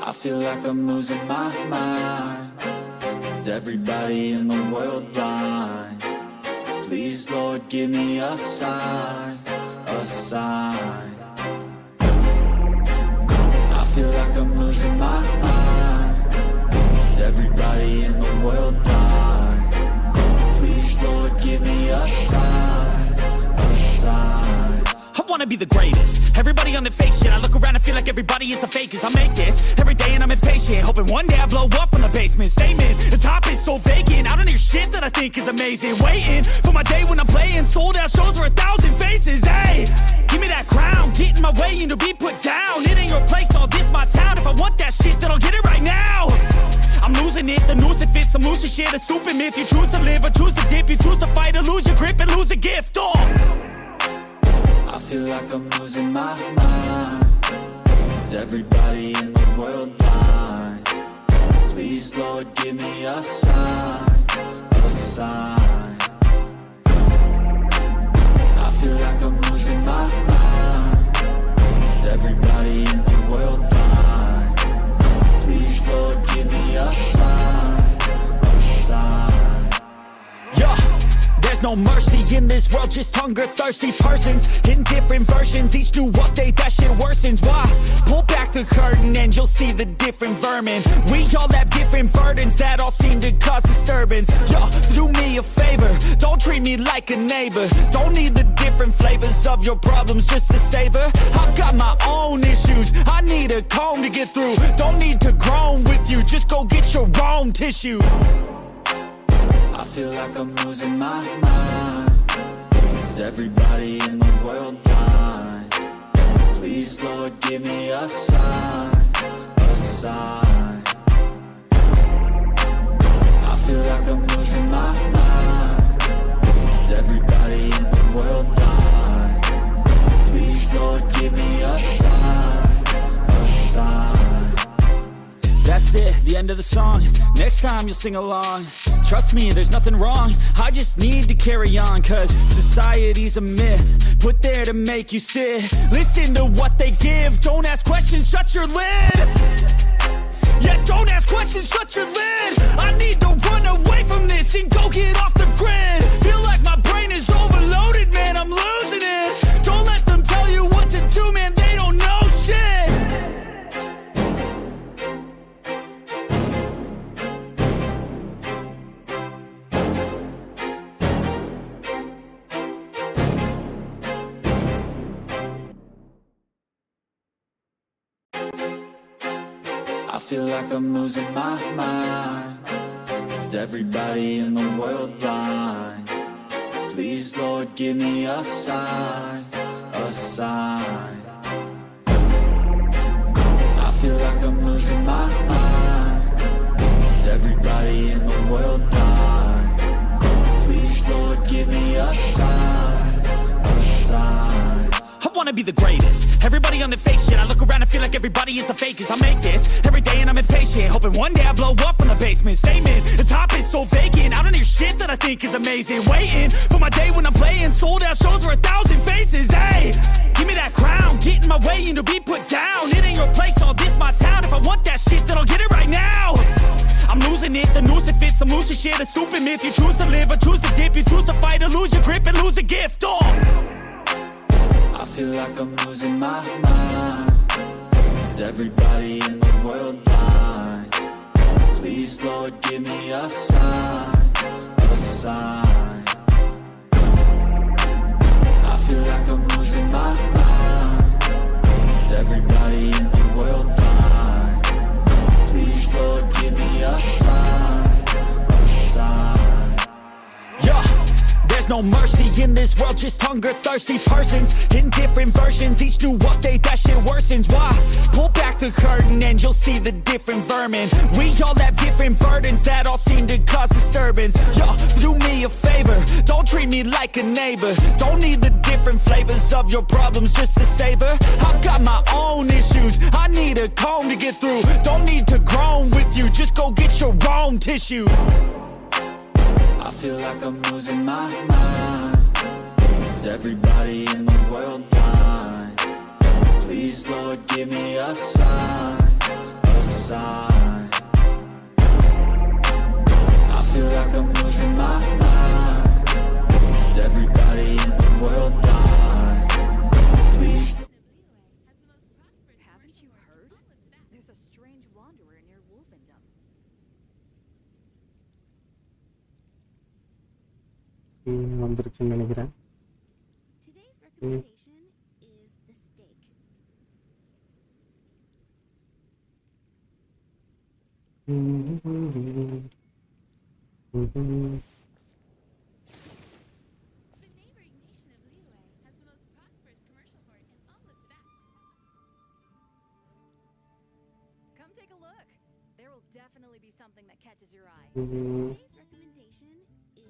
I feel like I'm losing my mind. Is everybody in the world blind? Please, Lord, give me a sign, a sign. I feel like I'm losing my mind. Is everybody in the world blind? Please, Lord, give me a sign, a sign. I wanna be the greatest. Everybody on the fake shit. I look around and feel like everybody is the fakest. I make this every day and I'm impatient, hoping one day I blow up from the basement. Statement, the top is so vacant. I don't hear shit that I think is amazing. Waiting for my day when I'm playing sold out shows for 1,000 faces. Hey, give me that crown, get in my way and to be put down. It ain't your place, all this my town. If I want that shit, then I'll get it right now. I'm losing it, the noose it fits, I'm losing shit. A stupid myth, you choose to live or choose to dip. You choose to fight or lose your grip and lose a gift. I feel like I'm losing my mind. Is everybody in the world blind? Please, Lord, give me a sign, a sign. I feel like I'm losing my mind. Is everybody in the world blind? Please, Lord, give me a sign, a sign. Yeah. There's no mercy in this world, just hunger-thirsty persons in different versions, each new update, that shit worsens. Why? Pull back the curtain and you'll see the different vermin. We all have different burdens that all seem to cause disturbance. Yo, so do me a favor, don't treat me like a neighbor. Don't need the different flavors of your problems just to savor. I've got my own issues, I need a comb to get through. Don't need to groan with you, just go get your own tissue. I feel like I'm losing my mind. Is everybody in the world blind? Please, Lord, give me a sign, a sign. I feel like I'm losing my mind. Is everybody in the world blind? Please, Lord, give me a sign, a sign. That's it, the end of the song. Next time you'll sing along. Trust me, there's nothing wrong. I just need to carry on, cause society's a myth put there to make you sit. Listen to what they give. Don't ask questions, shut your lid. Yeah, don't ask questions, shut your lid. I need to run away from this and go get off the grid. Feel like my brain is overloaded, man, I'm losing it. Don't let them tell you what to do, man, they don't know shit. I feel like I'm losing my mind. Is everybody in the world blind? Please, Lord, give me a sign, a sign. I feel like I'm losing my mind. Is everybody in the world blind? Please, Lord, give me a sign, a sign. I wanna be the greatest. Everybody on the fake shit. I look around and feel like everybody is the fakest. I make this every day and I'm impatient, hoping one day I blow up from the basement. Statement, the top is so vacant. I don't hear shit that I think is amazing. Waiting for my day when I'm playing sold out shows for 1,000 faces. Hey, give me that crown, get in my way and to be put down. It ain't your place, all this my town. If I want that shit, then I'll get it right now. I'm losing it, the noose it fits, I'm losing shit. A stupid myth, you choose to live or choose to dip. You choose to fight or lose your grip and lose a gift. I feel like I'm losing my mind. Is everybody in the world blind? Please, Lord, give me a sign, a sign. I feel like I'm losing my mind. Is everybody in the world blind? Please, Lord, give me a sign, a sign. Yeah. There's no mercy in this world, just hunger-thirsty persons in different versions, each new update, that shit worsens. Why? Pull back the curtain and you'll see the different vermin. We all have different burdens that all seem to cause disturbance. Yo, so do me a favor, don't treat me like a neighbor. Don't need the different flavors of your problems just to savor. I've got my own issues, I need a comb to get through. Don't need to groan with you, just go get your own tissue. I feel like I'm losing my mind. Is everybody in the world blind? Please Please, Lord, give me a sign, a sign. I feel like I'm losing my mind. Is everybody in the world blind? Please. Haven't you heard? There's a strange wanderer near Wolfendom. வந்துருச்சுன்னு நினைக்கிறேன். Today's recommendation is the steak. The neighboring nation of Liyue has the most prosperous commercial port in all of Tibet. Come take a look. There will definitely be something that catches your eye. Today's recommendation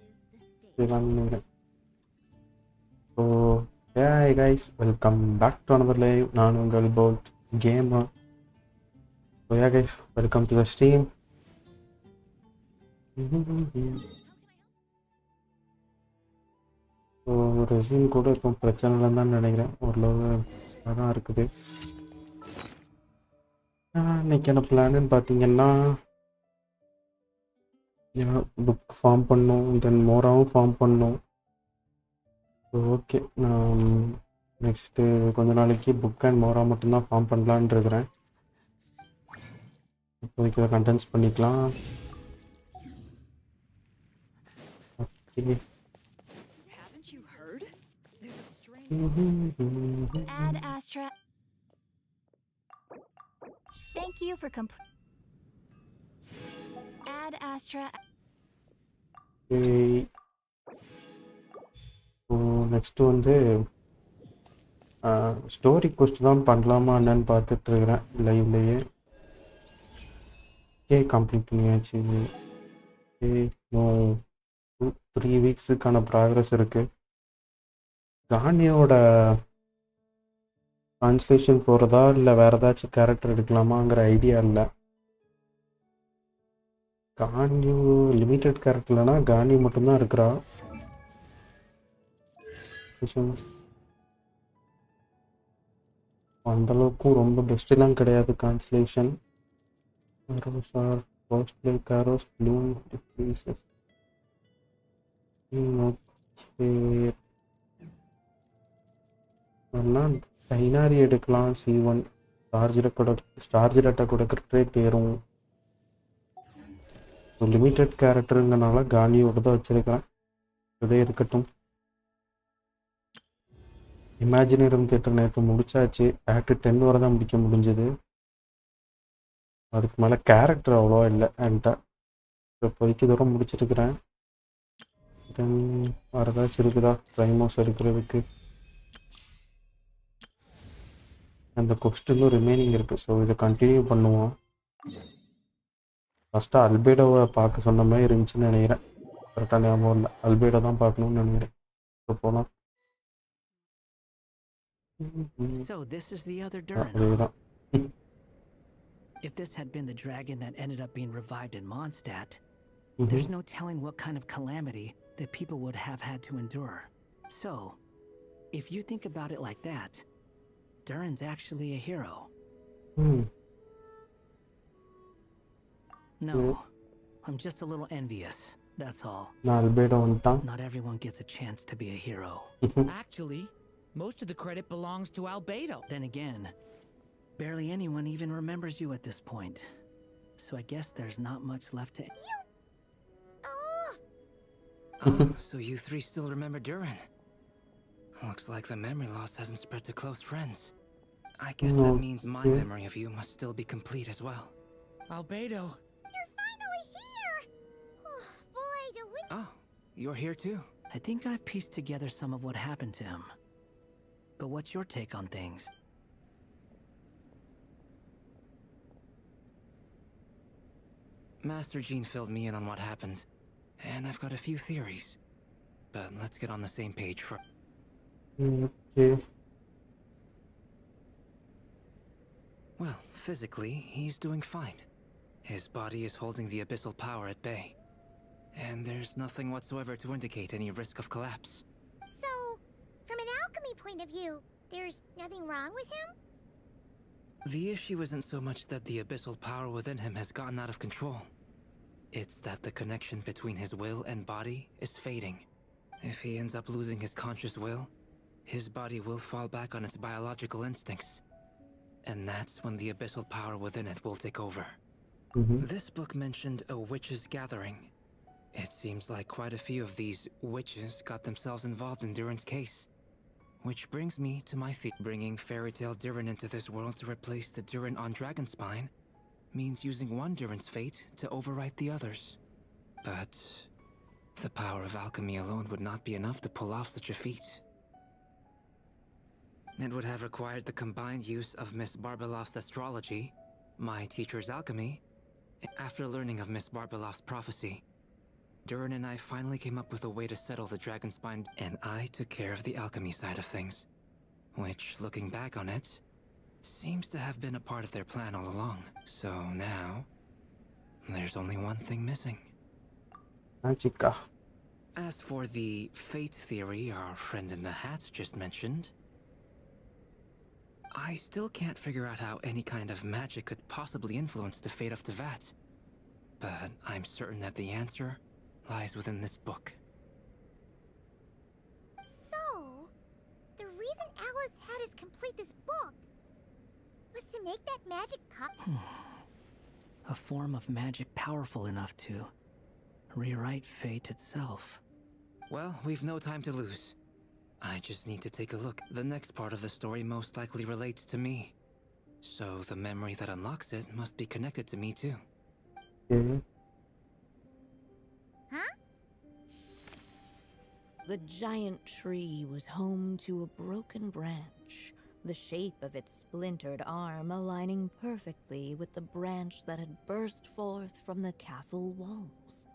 is the steak. இதுதான் நினைக்கிறேன். So hey guys, welcome back to another live. நான் உங்கள் BoltGameR. So yeah guys, welcome to the stream. So resume கூட இப்போ பிரச்சனை இல்லைன்னு தான் நினைக்கிறேன். ஓரளவு தான் இருக்குது. இன்னைக்கு என்ன பிளான்னு பார்த்தீங்கன்னா, புக் ஃபார்ம் பண்ணணும், தென் மோராவும் ஃபார்ம் பண்ணணும். ஓகே, நான் நெக்ஸ்ட்டு கொஞ்ச நாளைக்கு புக் அண்ட் மோரா மட்டும்தான் ஃபார்ம் பண்ணலான்னு இருக்கிறேன். இப்போதைக்கு அதை கண்டென்ஸ் பண்ணிக்கலாம். Okay, Haven't you heard? There's a strange. Ad Astra. Thank you for Ad Astra. So next வந்து ஸ்டோரி போஸ்ட் தான் பண்ணலாமா என்னன்னு பார்த்துட்ருக்குறேன் லைவ்லேயே. கம்ப்ளீட் பண்ணியாச்சு. இன்னும் 3 வீக்ஸுக்கான ப்ராக்ரஸ் இருக்குது. கானியோட ட்ரான்ஸ்லேஷன் போகிறதா இல்லை வேறு ஏதாச்சும் கேரக்டர் எடுக்கலாமாங்கிற ஐடியா இல்லை. கானியோ லிமிட்டட் கேரக்டர்லனா கானி மட்டும்தான் இருக்கிறா. அந்தளவுக்கும் ரொம்ப பெஸ்ட்லாம் கிடையாது ட்ரான்ஸ்லேஷன். ஃபர்ஸ்ட் ப்ளே காரோஸ் ப்ளூம் டிஃப்ரீசஸ். ஓகே, அதெல்லாம் டைனாரி எடுக்கலாம். C1 ஸ்டார் ஜெட்டை கூட கிரிக்கெட் ஏறும். லிமிட்டட் கேரக்டருங்கனால கானியோட தான் வச்சிருக்கிறேன். இதே இருக்கட்டும். இமேஜினேரியம் தியேட்டர் நேற்று முடிச்சாச்சு. ஆக்ட் 10 வரை தான் முடிக்க முடிஞ்சது. அதுக்கு மேலே கேரக்டர் அவ்வளோவா இல்லை என்கிட்ட. இப்போதைக்கு தூரம் முடிச்சிருக்கிறேன். தென் வேறு ஏதாச்சும் இருக்குதா ப்ரைமோஸ் எடுக்கிறதுக்கு? அந்த கொஸ்டினும் ரிமைனிங் இருக்குது. ஸோ இதை கண்டினியூ பண்ணுவோம். ஃபஸ்ட்டு அல்பேடோவை பார்க்க சொன்ன மாதிரி இருந்துச்சுன்னு நினைக்கிறேன். கரெக்டாக ஞாபகம் இல்லை. அல்பேடோ தான் பார்க்கணும்னு நினைக்கிறேன். இப்போ போகலாம். So this is the other Durin. அதேதான். If this had been the dragon that ended up being revived in Mondstadt, there's no telling what kind of calamity that people would have had to endure. So, if you think about it like that, Durin's actually a hero. No, I'm just a little envious, that's all. நான் அல்பேடோ வந்துட்டான். Not everyone gets a chance to be a hero. Actually, most of the credit belongs to Albedo. Then again, barely anyone even remembers you at this point. So I guess there's not much left to... Oh, so you three still remember Durin? Looks like the memory loss hasn't spread to close friends. I guess that means my memory of you must still be complete as well. You're Albedo. finally here! Oh, boy, do we... Oh, you're here too. I think I've pieced together some of what happened to him. But what's your take on things? Master Jean filled me in on what happened, and I've got a few theories. But let's get on the same page for... Okay. Well, physically, he's doing fine. His body is holding the abyssal power at bay. And there's nothing whatsoever to indicate any risk of collapse. So, from an alchemy point of view, there's nothing wrong with him? The issue isn't so much that the abyssal power within him has gotten out of control. It's that the connection between his will and body is fading. If he ends up losing his conscious will, his body will fall back on its biological instincts. And that's when the abyssal power within it will take over. This book mentioned a witches' gathering. It seems like quite a few of these witches got themselves involved in Durin's case. Which brings me to my theory. Bringing Fairy Tale Durin into this world to replace the Durin on Dragonspine means using one Durin's fate to overwrite the others. But the power of alchemy alone would not be enough to pull off such a feat. It would have required the combined use of Miss Barbeloff's astrology, my teacher's alchemy. After learning of Miss Barbeloff's prophecy, Durin and I finally came up with a way to settle the Dragonspine, and I took care of the alchemy side of things. Which, looking back on it, seems to have been a part of their plan all along. So now, there's only one thing missing. Magica. As for the fate theory our friend in the hat just mentioned, I still can't figure out how any kind of magic could possibly influence the fate of Tevat. But I'm certain that the answer lies within this book. So, the reason Alice had us complete this book was to make that magic copy. A form of magic powerful enough to rewrite fate itself. Well, we've no time to lose. I just need to take a look. The next part of the story most likely relates to me. So the memory that unlocks it must be connected to me too. Okay. Huh? The giant tree was home to a broken branch, the shape of its splintered arm aligning perfectly with the branch that had burst forth from the castle walls.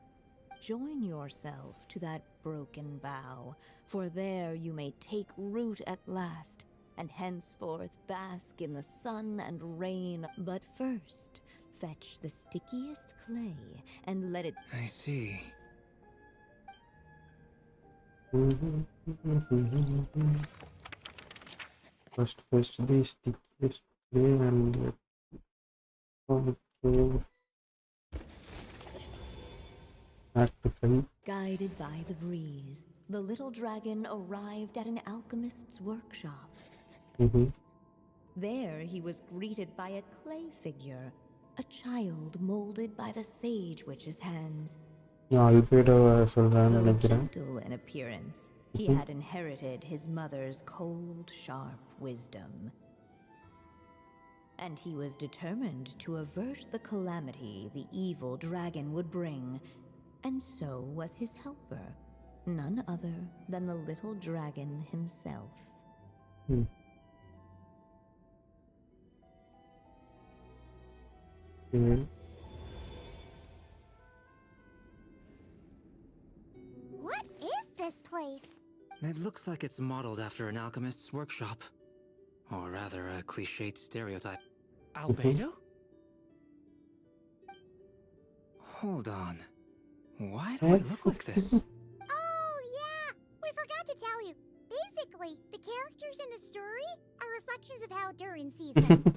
Join yourself to that broken bough, for there you may take root at last, and henceforth bask in the sun and rain. But first, fetch the stickiest clay and let it... I see. First fetch the stickiest clay and okay. Back to fate. Guided by the breeze, the little dragon arrived at an alchemist's workshop. There he was greeted by a clay figure, a child molded by the sage witch's hands. Though gentle in appearance, he had inherited his mother's cold, sharp wisdom. And he was determined to avert the calamity the evil dragon would bring. And so was his helper, none other than the little dragon himself. What is this place? It looks like it's modeled after an alchemist's workshop. Or rather, a cliched stereotype. Albedo? Hold on. Why do I look like this? Oh, yeah! We forgot to tell you. Basically, the characters in the story are reflections of how Durin sees them.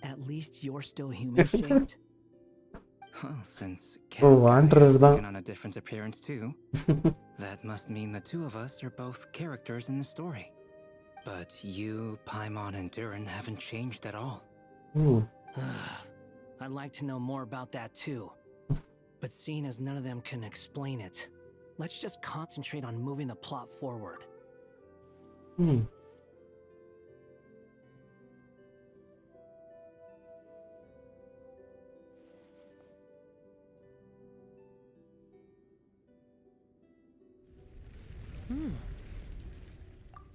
At least you're still human-shaped. Well, since Wanderer has தான். taken on a different appearance too, that must mean the two of us are both characters in the story. But you, Paimon, and Durin haven't changed at all. I'd like to know more about that too. But seeing as none of them can explain it, let's just concentrate on moving the plot forward.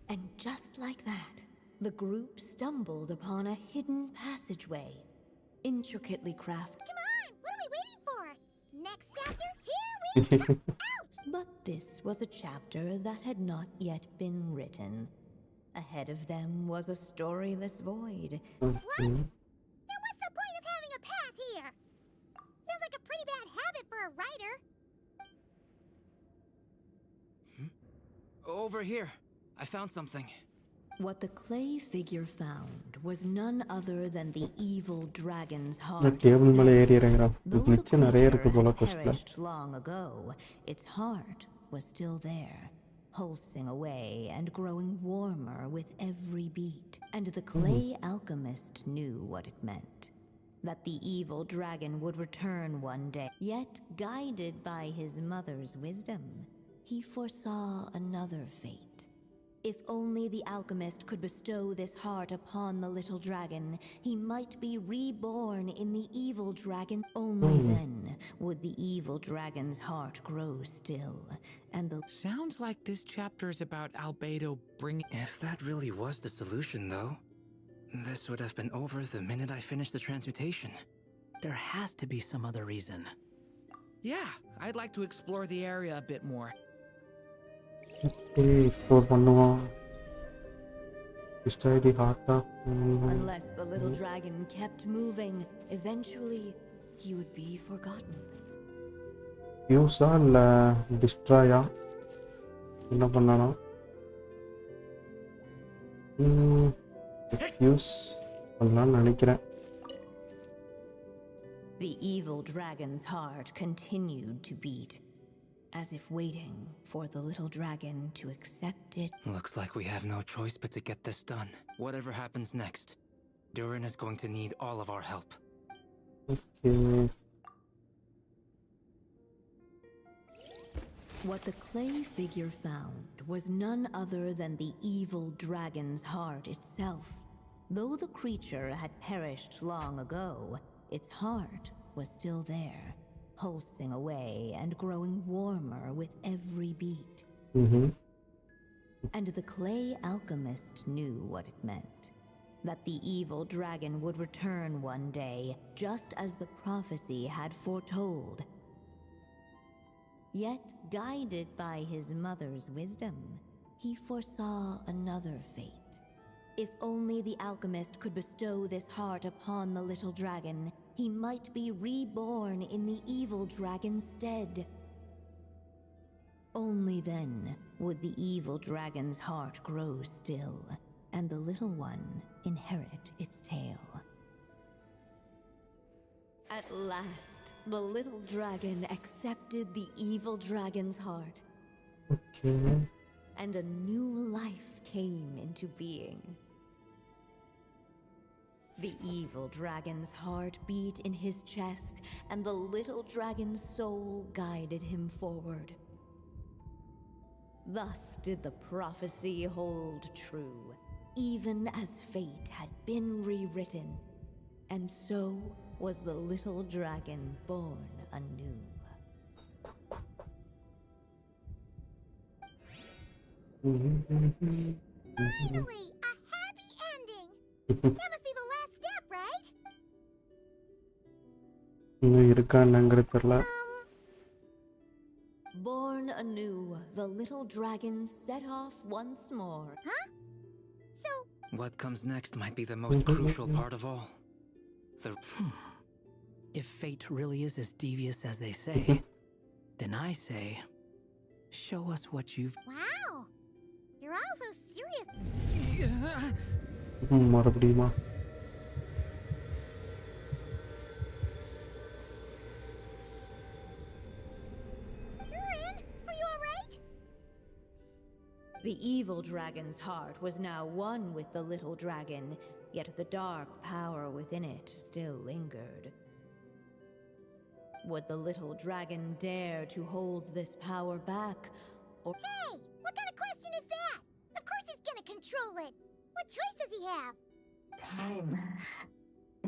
And just like that, the group stumbled upon a hidden passageway, intricately crafted. Come on! What are we waiting for? Next chapter? Here we go! But this was a chapter that had not yet been written. Ahead of them was a storyless void. What? Then what's the point of having a path here? Sounds like a pretty bad habit for a writer. Over here. I found something. What the clay figure found was none other than the evil dragon's இந்த heart table மேலே ஏறி itself. இறங்குறான். Though the கிளிச்சு நிறைய இருக்கு creature போல had கொஸ்டில். perished long ago, its heart was still there, pulsing away and growing warmer with every beat. And the clay alchemist knew what it meant. That the evil dragon would return one day. Yet, guided by his mother's wisdom, he foresaw another fate. If only the alchemist could bestow this heart upon the little dragon, he might be reborn in the evil dragon. Only then would the evil dragon's heart grow still, and the... Sounds like this chapter's about Albedo bringing... If that really was the solution, though, this would have been over the minute I finished the transmutation. There has to be some other reason. Yeah, I'd like to explore the area a bit more. Explore பண்ணுவோம். Destroy the heart of... Unless the little dragon kept moving, eventually he would be forgotten. யூஸா இல்லை டிஸ்ட்ராயா என்ன பண்ணணும்? Use பண்ணலான்னு நினைக்கிறேன். The evil dragon's heart continued to beat, as if waiting for the little dragon to accept it. Looks like we have no choice but to get this done. Whatever happens next, Durin is going to need all of our help. Okay. What the clay figure found was none other than the evil dragon's heart itself. Though the creature had perished long ago, its heart was still there, pulsing away and growing warmer with every beat. And the clay alchemist knew what it meant. That the evil dragon would return one day, just as the prophecy had foretold. Yet, guided by his mother's wisdom, he foresaw another fate. If only the alchemist could bestow this heart upon the little dragon, he might be reborn in the evil dragon's stead. Only then would the evil dragon's heart grow still, and the little one inherit its tale. At last, the little dragon accepted the evil dragon's heart. Okay. And a new life came into being. The evil dragon's heart beat in his chest, and the little dragon's soul guided him forward. Thus did the prophecy hold true, even as fate had been rewritten, and so was the little dragon born anew. Finally, a happy ending! That must be the last step, right? இன்னும் இருக்கான்னுங்கிறது தெரியல. Born anew, the little dragon set off once more. Huh? So, What comes next might be the most crucial part of all. The... If fate really is as devious as they say, then I say, show us what you've... wow! You're all so serious. மறுபடியுமா? Durin, are you alright? The evil dragon's heart was now one with the little dragon, yet the dark power within it still lingered. Would the little dragon dare to hold this power back, or... Hey, what kind of question is that? Of course he's gonna control it. What choice does he have? Time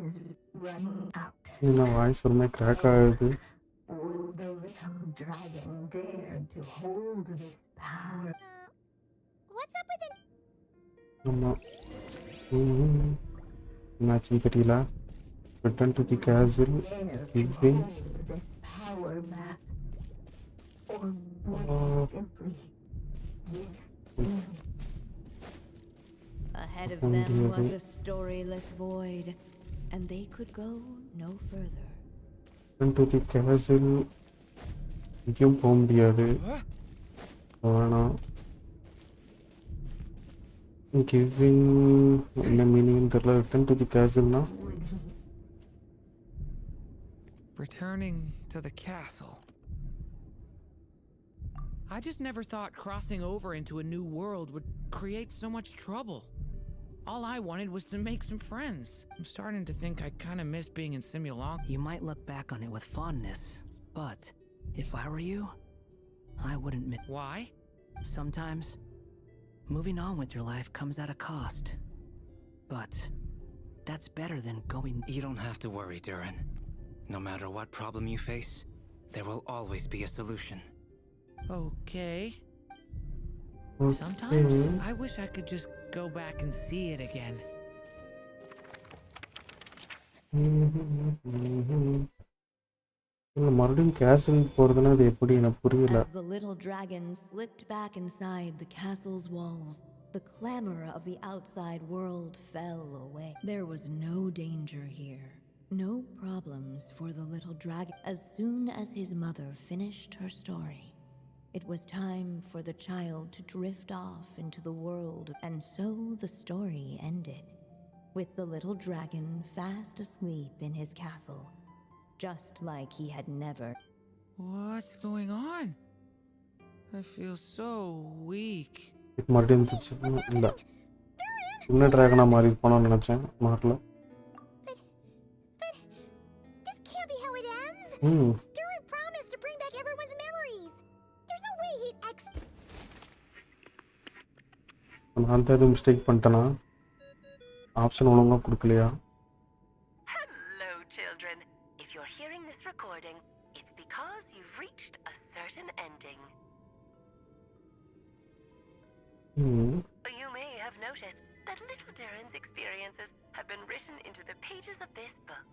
is running out. என்ன voice ஒருமே crack ஆகுது. Will the little dragon dare to hold this power? What's up with it? ஆமா. என்னாச்சுன்னு தெரியல. Return to the castle. Keeping. Hold this power back. Or will it simply give in? Ahead of them was a storyless void, and they could go no further. Return to the castle. எங்கேயும் போக முடியாது. வேணாம். giving என்ன meaning தெரியல. Return to the கேசல்னா Returning to the castle. I just never thought crossing over into a new world would create so much trouble. All I wanted was to make some friends. I'm starting to think I kind of miss being in Simulacra. You might look back on it with fondness, but if I were you, I wouldn't miss. Why? Sometimes, moving on with your life comes at a cost. But that's better than going. You don't have to worry, Durin. No matter what problem you face, there will always be a solution. Okay. Okay. Sometimes I wish I could just go back and see it again. இல்ல மறுபடியும் கேசல் போறதுன்னா அது எப்படி எனக்கு புரியல. As the little dragon slipped back inside the castle's walls, the clamor of the outside world fell away. There was no danger here, no problems for the little dragon. As soon as his mother finished her story, it was time for the child to drift off into the world, and so the story ended, with the little dragon fast asleep in his castle, just like he had never. What's going on? I feel so weak. மறுபடியும் இருந்துச்சு. இல்ல இன்னும் டிராகனா மாறி போனோம்னு நினைச்சேன். மாறல. This can't be how it ends. Durin promised to bring back everyone's memories. There's no way he'd நான் தான் எதுவும் மிஸ்டேக் பண்ணிட்டேனா? ஆப்ஷன் ஒழுங்கா கொடுக்கலையா? Hello, children. If you're hearing this recording, it's because you've reached a certain ending. You may have noticed that little Durin's experiences have been written into the pages of this book.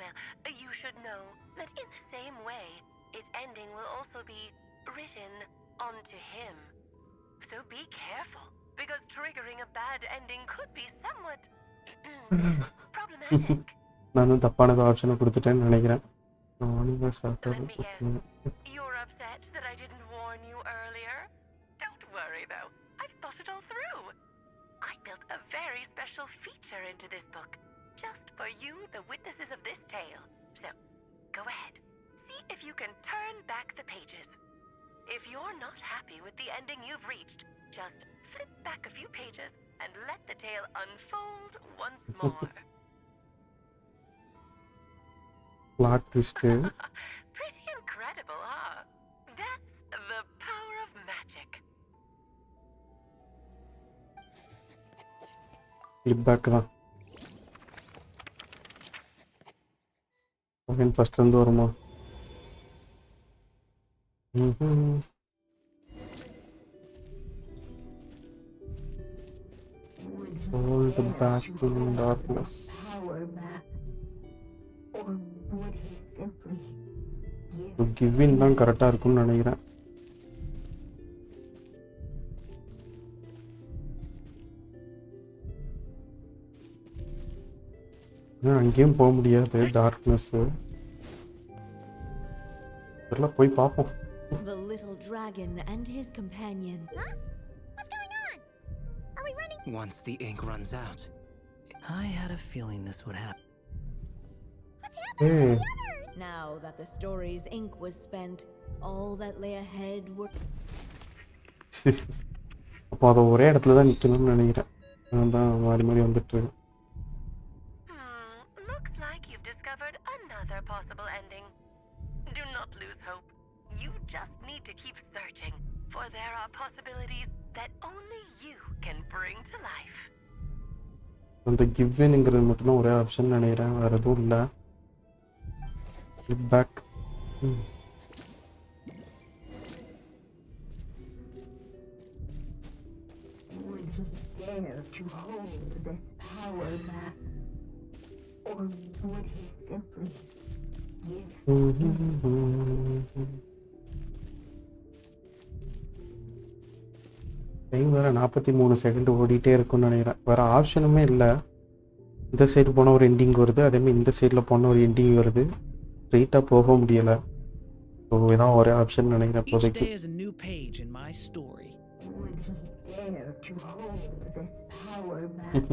Well, you should know that in the same way, its ending will also be written onto him. So be careful, because triggering a bad ending could be somewhat problematic. நான் தப்பான ஆப்ஷனை கொடுத்துட்டேன்னு நினைக்கிறேன். Let me guess. You're upset that I didn't warn you earlier? Don't worry though. I've thought it all through. I built a very special feature into this book, just for you, the witnesses of this tale. So, go ahead. See if you can turn back the pages. If you're not happy with the ending you've reached, just flip back a few pages and let the tale unfold once more. Plot twist. Pretty incredible, huh? That's the power of magic. Flip back தான். Okay first இருந்து வருமா? Hold back to darkness. Power back. Or would he simply give in தான் கரெக்டா இருக்கும்னு நினைக்கிறேன். அங்கேயும் போக முடியாது டார்க்னஸ். இதெல்லாம் போய் பார்ப்போம். The little dragon and his companion. Huh? What's going on? Are we running? Once the ink runs out. I had a feeling this would happen. What's happening to the others? Now that the story's ink was spent, all that lay ahead were. அப்போ அதை ஒரே இடத்துல தான் நிற்கணும்னு நினைக்கிறேன். அதான் மாறி மாறி வந்துட்டு. Looks like you've discovered another possible ending. Do not lose hope. You just need to keep searching, for there are possibilities that only you can bring to life. அந்த கிவ்னுங்கிறது மட்டும் தான் ஒரே ஆப்ஷன் நினைக்கிறேன், வேற எதுவும் இல்லை. Flip back. would he dare to hold this power back? Or would he simply give? Time வேறு 43 second ஓடிட்டே இருக்குன்னு நினைக்கிறேன். வேறு ஆப்ஷனுமே இல்லை. இந்த சைடு போனால் ஒரு எண்டிங் வருது, அதேமாதிரி இந்த சைடில் போனால் ஒரு எண்டிங் வருது. ஸ்ட்ரெயிட்டாக போக முடியலை. ஸோ இதான் ஒரே ஆப்ஷன் நினைக்கிறேன் இப்போதைக்கு. Would he dare to hold this power back?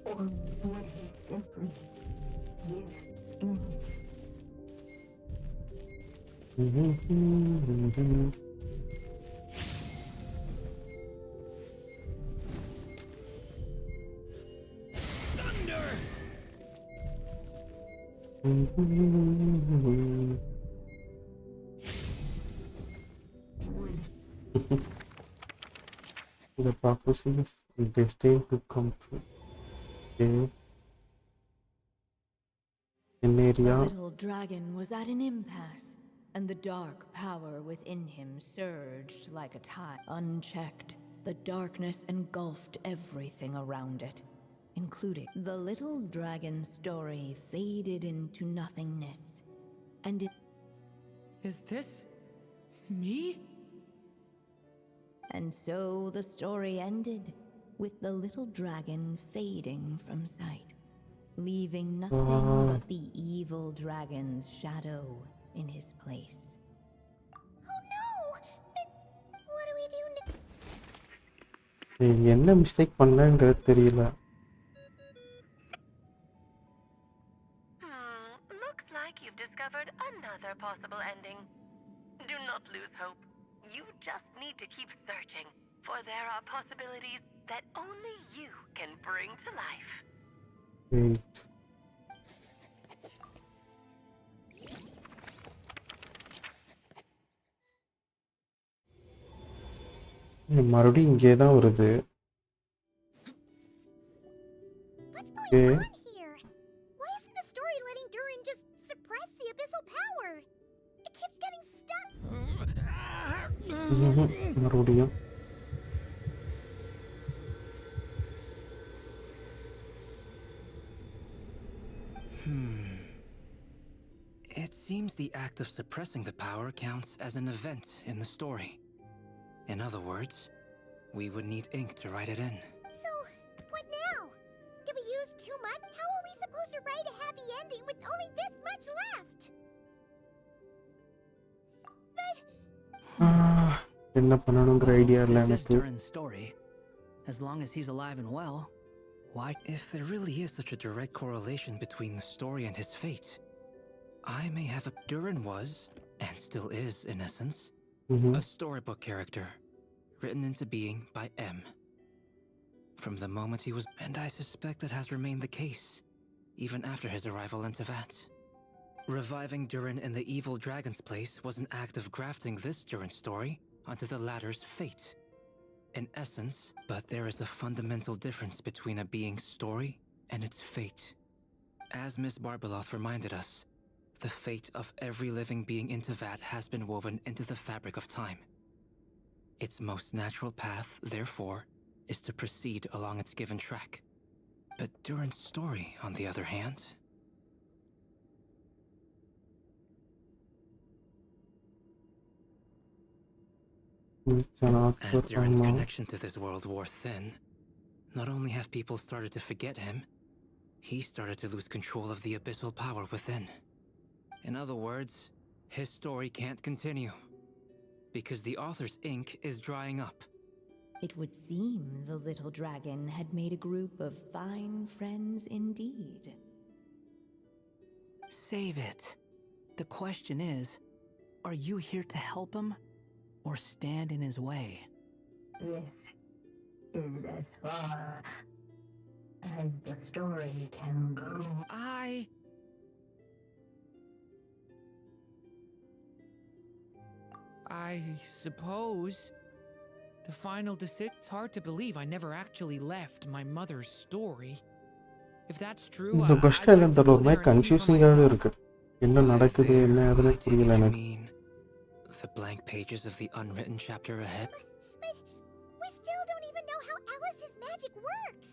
Or would he simply give in? The prophecy is destined to come true. Okay. In The area. little dragon was at an impasse, and the dark power within him surged like a tide. Unchecked, the darkness engulfed everything around it, including the little dragon's story faded into nothingness, and it... Is this me? And so the story ended, with the little dragon fading from sight, leaving nothing but the evil dragon's shadow in his place. Oh no! But what do we do now? என்ன mistake பண்ணேங்கிறது தெரியல. Looks like you've discovered another possible ending. Do not lose hope. You just need to keep searching, for there are possibilities that only you can bring to life. Wait. மறுபடியும் இங்கே தான் வருது. What's going on here? Why isn't the story letting Durin just suppress the abyssal power? It keeps getting stuck. மறுபடியும். It seems the act of suppressing the power counts as an event in the story. In other words, we would need ink to write it in. So, what now? Did we use too much? How are we supposed to write a happy ending with only this much left? But... என்ன பண்ணணும்ங்கற idea இல்ல எனக்கு. Durin's story. As long as he's alive and well, why? If there really is such a direct correlation between the story and his fate, I may have a... Durin was, and still is in essence, a storybook character, written into being by M. From the moment he was... And I suspect that has remained the case, even after his arrival in Tevat. Reviving Durin in the evil dragon's place was an act of grafting this Durin story onto the latter's fate. In essence, but there is a fundamental difference between a being's story and its fate. As Miss Barbeloth reminded us, the fate of every living being in Tevat has been woven into the fabric of time. Its most natural path, therefore, is to proceed along its given track. But Durin's story, on the other hand... As Durin's connection to this world wore thin, not only have people started to forget him, he started to lose control of the abyssal power within. In other words, his story can't continue, because the author's ink is drying up. It would seem the little dragon had made a group of fine friends indeed. Save it. The question is, are you here to help him, or stand in his way? This is as far as the story can go. I suppose. The final decision. It's hard to believe I never actually left my mother's story. If that's true, இந்த first எல்லாம் தரமே கன்ஃபியூசிங்காவே இருக்கு. என்ன நடக்குது என்ன அதுன்னு புரியல எனக்கு. The blank pages of the unwritten chapter ahead. But we still don't even know how Alice's magic works.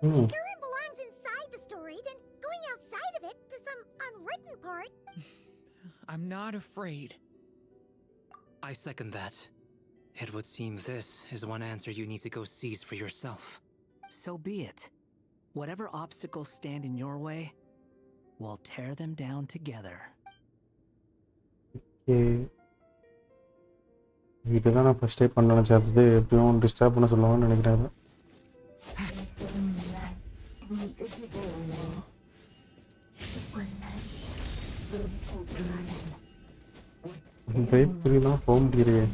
If Durin belongs inside the story, then going outside of it to some unwritten part. I'm not afraid. I second that. It would seem this is one answer you need to go seize for yourself. So be it. Whatever obstacles stand in your way, we'll tear them down together. இதுதான் நான் first time பண்ண நினச்சது. எப்படியும் disturb பண்ண சொல்லுவாங்கன்னு நினைக்கிறேன். Break த்ரீலாம் போக முடியலையே.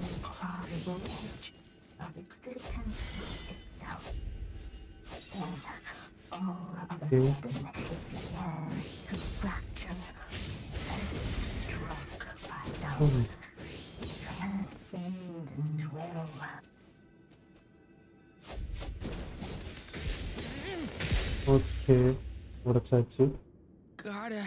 Okay, உடைச்சாச்சு. Gotta.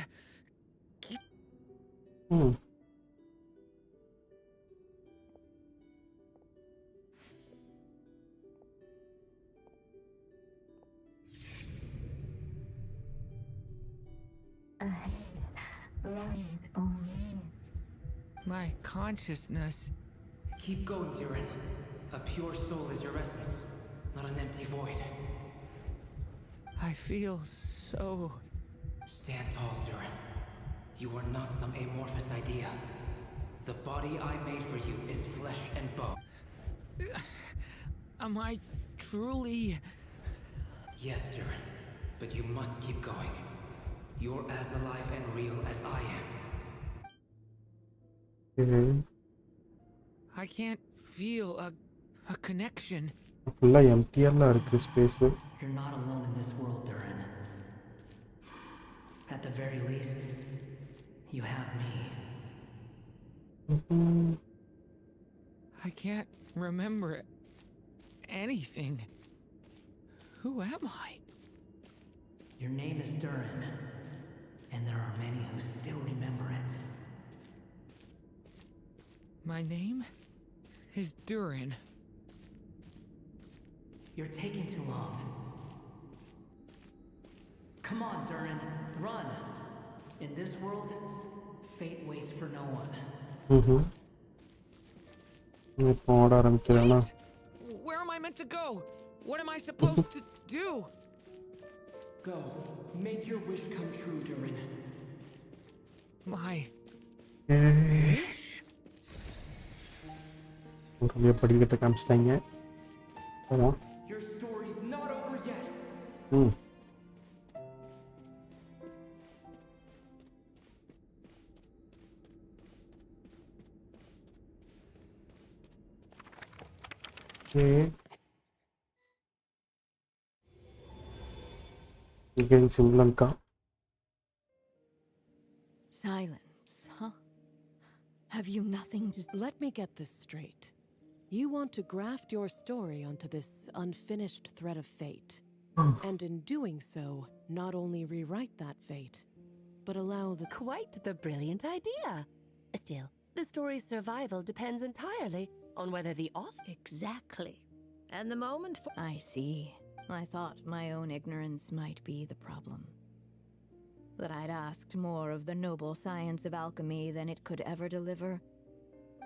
My consciousness. Keep going, Durin. A pure soul is your essence, not an empty void. I feel so. Stand tall, Durin. You are not some amorphous idea. The body I made for you is flesh and bone. Am I truly? Yes, Durin. But you must keep going. You're as alive and real as I am. I can't feel a connection. ஃபுல்லா எம்டிஆர்ல இருக்கு space. You're not alone in this world, Durin. At the very least, you have me. I can't remember anything. Who am I? Your name is Durin, and there are many who still remember it. My name is Durin. You're taking too long. Come on, Durin, run! In this world, fate waits for no one. இப்போ ஓட ஆரம்பிக்கிறேன்னா Where am I meant to go? What am I supposed to do? Go. Make your wish come true, Durin. My wish? ஒரு படிக்கட்ட காமிச்சிட்டாங்க. ஆமா. Your story's not over yet. Again, Simlanka. Silence, huh? Have you nothing to... Let me get this straight. You want to graft your story onto this unfinished thread of fate. And in doing so, not only rewrite that fate, but allow the... Quite the brilliant idea. Still, the story's survival depends entirely on whether the author... Exactly. And the moment for... I see. I thought my own ignorance might be the problem. That I'd asked more of the noble science of alchemy than it could ever deliver.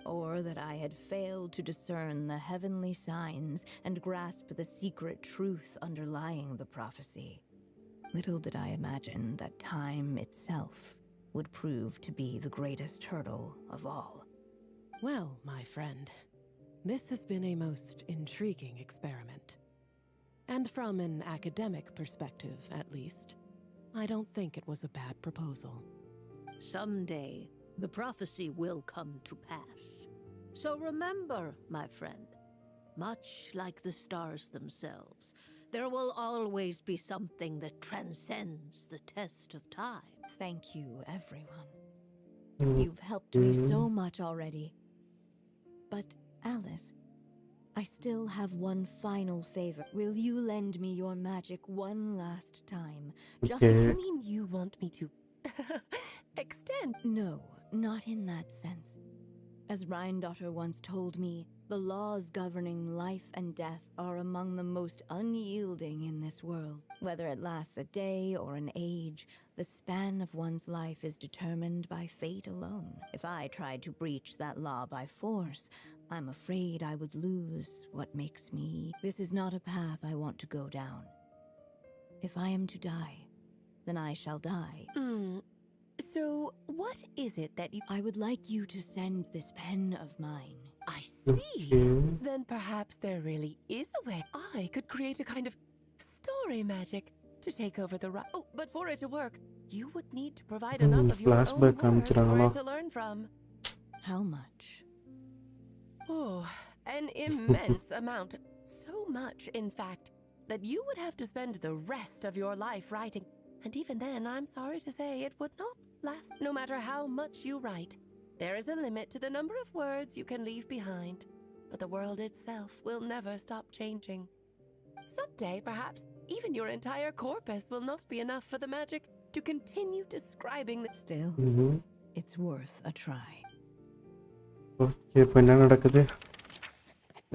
Or that I had failed to discern the heavenly signs and grasp the secret truth underlying the prophecy. Little did I imagine that time itself would prove to be the greatest hurdle of all. Well, my friend, this has been a most intriguing experiment. And from an academic perspective, at least, I don't think it was a bad proposal. Someday, the prophecy will come to pass. So remember, my friend, much like the stars themselves, there will always be something that transcends the test of time. Thank you, everyone. You've helped me so much already. But, Alice, I still have one final favor. Will you lend me your magic one last time? Just You mean you want me to extend? No, not in that sense. As Rhindaughter once told me, the laws governing life and death are among the most unyielding in this world. Whether it lasts a day or an age, the span of one's life is determined by fate alone. If I tried to breach that law by force, I'm afraid I would lose what makes me. This is not a path I want to go down. If I am to die, then I shall die. So, what is it that you... I would like you to send this pen of mine I see. Okay. Then perhaps there really is a way I could create a kind of story magic to take over the Oh, but for it to work, you would need to provide enough of your own flashback words for காமிக்கிறாங்களா? it to learn from. How much? Oh, an immense amount. So much, in fact, that you would have to spend the rest of your life writing. And even then, I'm sorry to say, it would not last no matter how much you write. There is a limit to the number of words you can leave behind. But the world itself will never stop changing. Someday, perhaps, even your entire corpus will not be enough for the magic to continue describing the... Still, it's worth a try. Okay, இப்போ என்ன நடக்குது?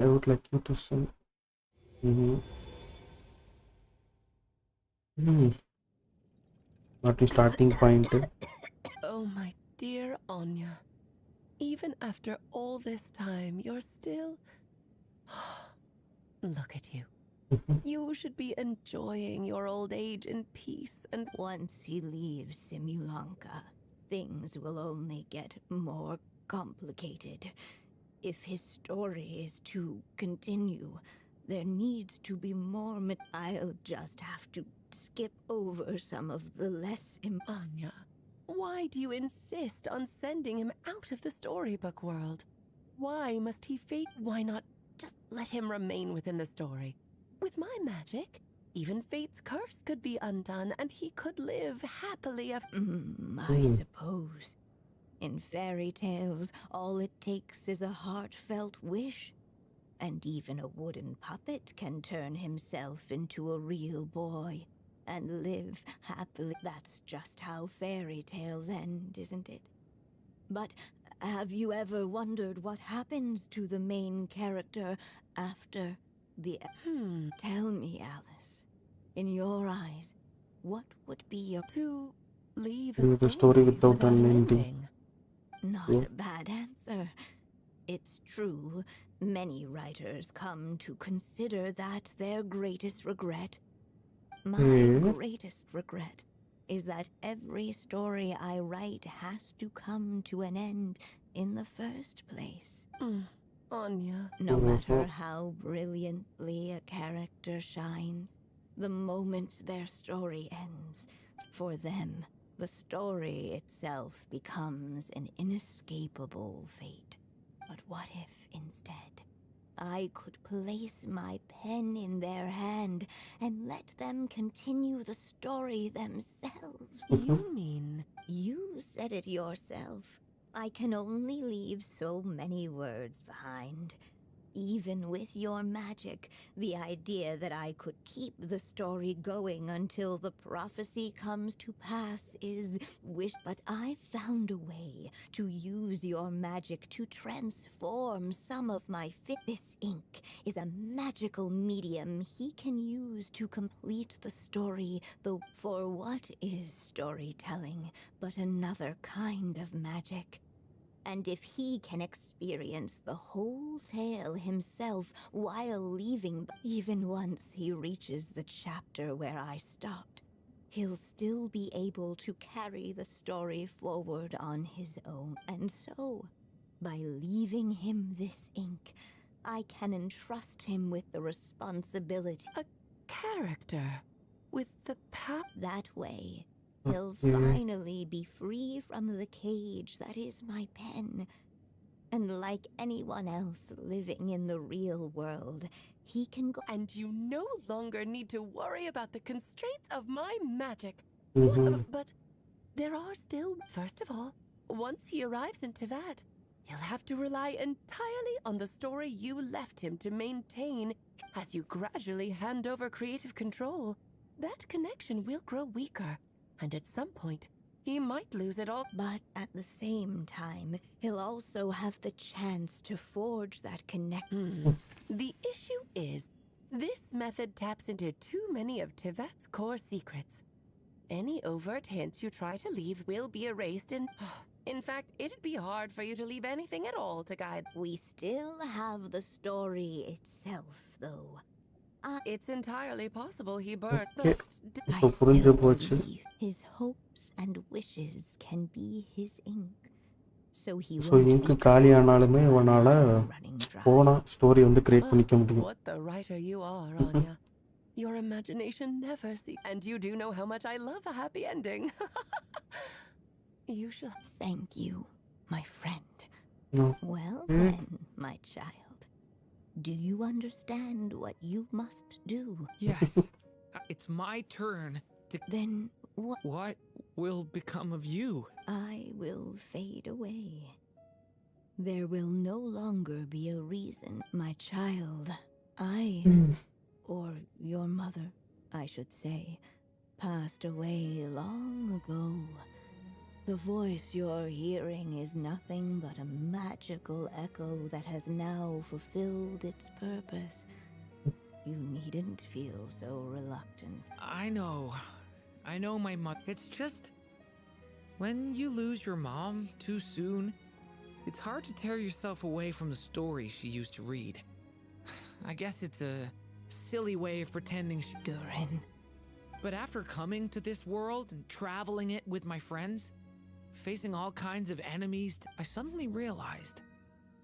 I would like you to send. Not the starting point. Oh, my dear Anya. Even after all this time, you're still... Look at you. You should be enjoying your old age in peace and... Once he leaves Simulanka, things will only get more complicated. If his story is to continue, there needs to be more I'll just have to skip over some of the less Anya, why do you insist on sending him out of the storybook world? Why must he fate? Why not just let him remain within the story? With my magic, even fate's curse could be undone and he could live happily I suppose. In fairy tales, all it takes is a heartfelt wish. And even a wooden puppet can turn himself into a real boy and live happily. That's just how fairy tales end, isn't it? But have you ever wondered what happens to the main character after the... Tell me, Alice, in your eyes, what would be your... To leave the story without an ending. Not a bad answer. It's true, many writers come to consider that their greatest regret. My greatest regret is that every story I write has to come to an end in the first place. Anya. No matter how brilliantly a character shines, the moment their story ends, for them, the story itself becomes an inescapable fate. But what if, instead, I could place my pen in their hand and let them continue the story themselves? You mean... You said it yourself. I can only leave so many words behind. Even with your magic, the idea that I could keep the story going until the prophecy comes to pass is but I've found a way to use your magic to transform some of my This ink is a magical medium he can use to complete the story, though for what is storytelling but another kind of magic? And if he can experience the whole tale himself while leaving, even once he reaches the chapter where I stopped, he'll still be able to carry the story forward on his own. And so, by leaving him this ink, I can entrust him with the responsibility. A character with the power. That way, he'll finally be free from the cage that is my pen. And like anyone else living in the real world, he can go... And you no longer need to worry about the constraints of my magic. But there are still... First of all, once he arrives in Tivat, he'll have to rely entirely on the story you left him to maintain. As you gradually hand over creative control, that connection will grow weaker. And at some point, he might lose it all. But at the same time, he'll also have the chance to forge that connection. The issue is, this method taps into too many of Tivat's core secrets. Any overt hints you try to leave will be erased and... In fact, it'd be hard for you to leave anything at all to guide. We still have the story itself, though. It's entirely possible he burned, Okay. but... I still believe his hopes and wishes can be his ink. so he so won't இங்கு be காலி ஆனாலுமே இவனால் running dry. போனால் story வந்து create பண்ணிக்க முடியும். What the writer you are, Anya. Your imagination never ceases. And you do know how much I love a happy ending. You should. Thank you, my friend. No. Well then, my child. Do you understand what you must do? Yes. It's my turn to... Then What will become of you? I will fade away. There will no longer be a reason, my child. Or your mother, I should say, passed away long ago. The voice you're hearing is nothing but a magical echo that has now fulfilled its purpose. You needn't feel so reluctant. I know my mother. It's just... when you lose your mom too soon, it's hard to tear yourself away from the stories she used to read. I guess it's a silly way of pretending Durin. But after coming to this world and traveling it with my friends, facing all kinds of enemies, I suddenly realized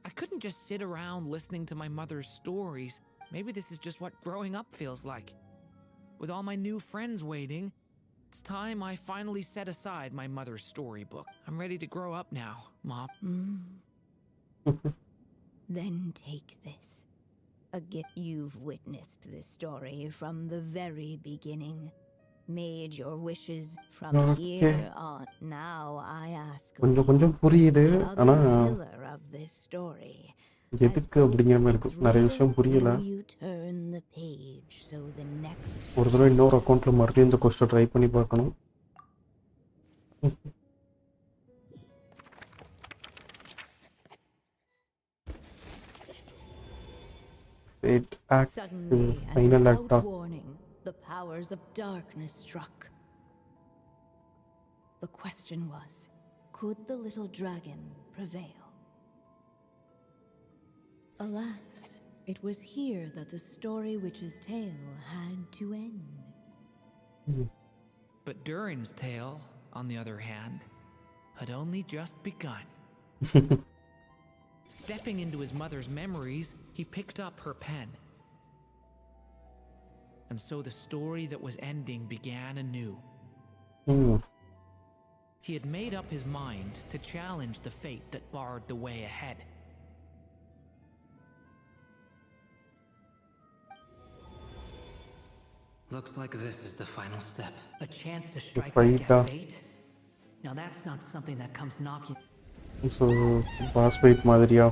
I couldn't just sit around listening to my mother's stories. Maybe this is just what growing up feels like. With all my new friends waiting, it's time I finally set aside my mother's storybook. I'm ready to grow up now, Mom. Then take this. A gift. You've witnessed this story from the very beginning. Made your wishes from here on. Now I ask கொஞ்சம் புரியுது ஆனா pillar of this story. எதுக்கு அப்படிங்கிற மாதிரி இருக்கு. நிறைய விஷயம் புரியல. You turn the page so the next. ஒரு தடவை இன்னொரு அக்கௌண்ட்ல மறுபடியும் இந்த கொஸ்டின் ட்ரை பண்ணி பார்க்கணும். Fate act. Suddenly, Final and act. without warning, the powers of darkness struck. The question was, could the little dragon prevail? Alas, it was here that the story witch's tale had to end. But Durin's tale, on the other hand, had only just begun. Stepping into his mother's memories, he picked up her pen. And so the story that was ending began anew. He had made up his mind to challenge the fate that barred the way ahead. Looks like this is the final step. A chance to strike back at fate? Now that's not something that comes knocking. So, boss fight மாதிரியா?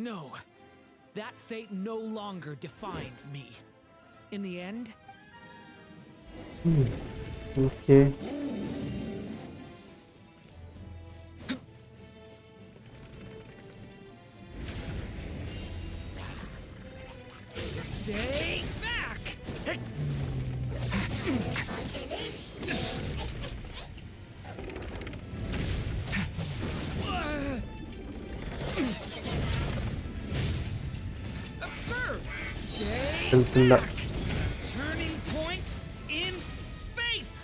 No, that fate no longer defines me. In the end... Okay. Stay back! Observe! Stay back! Turning point in fate!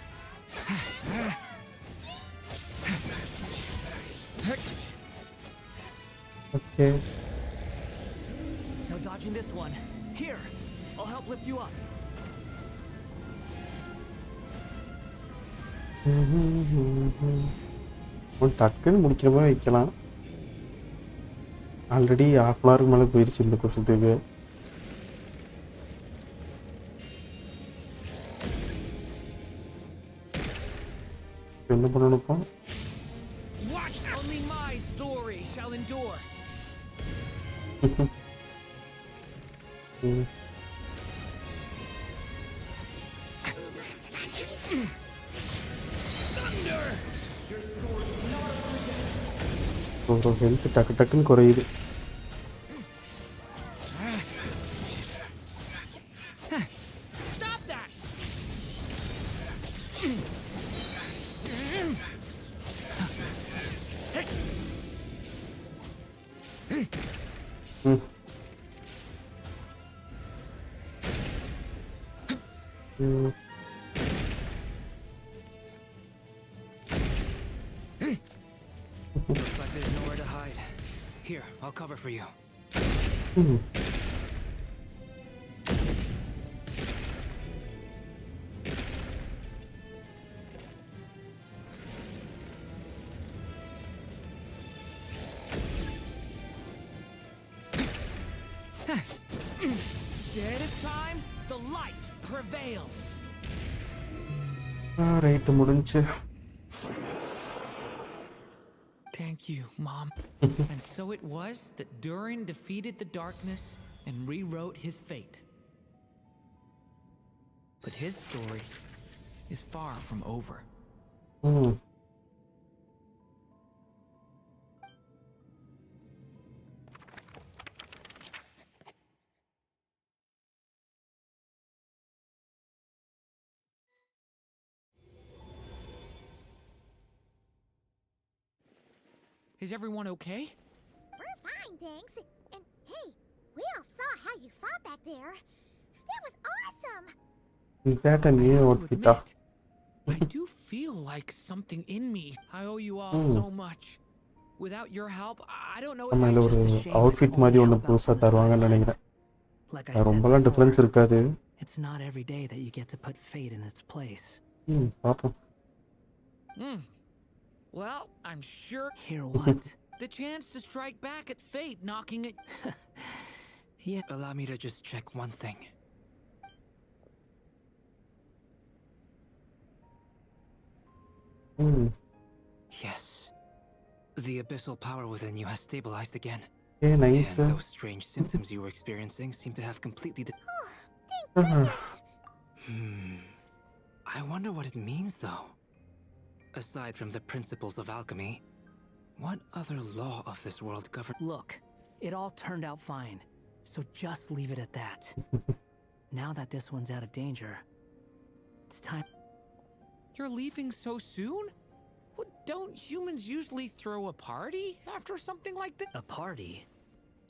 Okay. No dodging this one. Here, I'll help lift you up. டக்குன்னு முடிக்கிற மாதிரி வைக்கலாம். Already ½ hour மேலே போயிடுச்சு இந்த கொஸ்டினுக்கு. என்ன பண்ணணும்ப்பா? Watch, only my story shall endure. Thunder! ஒரு ஹெல்த் டக்குன்னு குறையுது. Stop that! cover for you. Dead as time, the light prevails. Right, முடிஞ்சு. Thank you, Mom. And so it was that Durin defeated the darkness and rewrote his fate. But his story is far from over. Is everyone okay? We're fine, thanks. And hey, we all saw how you fought back there. That was awesome! Is that a new outfit? I do feel like something in me. I owe you all so much. Without your help, I don't know if நம்ம I ஒரு just outfit மாதிரி ஒன்று புதுசாக தருவாங்கன்னு நினைக்கிறேன். ரொம்பலாம் difference இருக்காது. It's not every day that you get to put fate in its place. பாப்போம். Well, I'm sure. Hear what? The chance to strike back at fate, knocking it. Yeah. Allow me to just check one thing. Yes. The abyssal power within you has stabilized again. Yeah, nice. And those strange symptoms you were experiencing seem to have completely I wonder what it means, though. Aside from the principles of alchemy, what other law of this world governs? Look, it all turned out fine, so just leave it at that. Now that this one's out of danger, it's time. You're leaving so soon? What, don't humans usually throw a party after something like this? A party?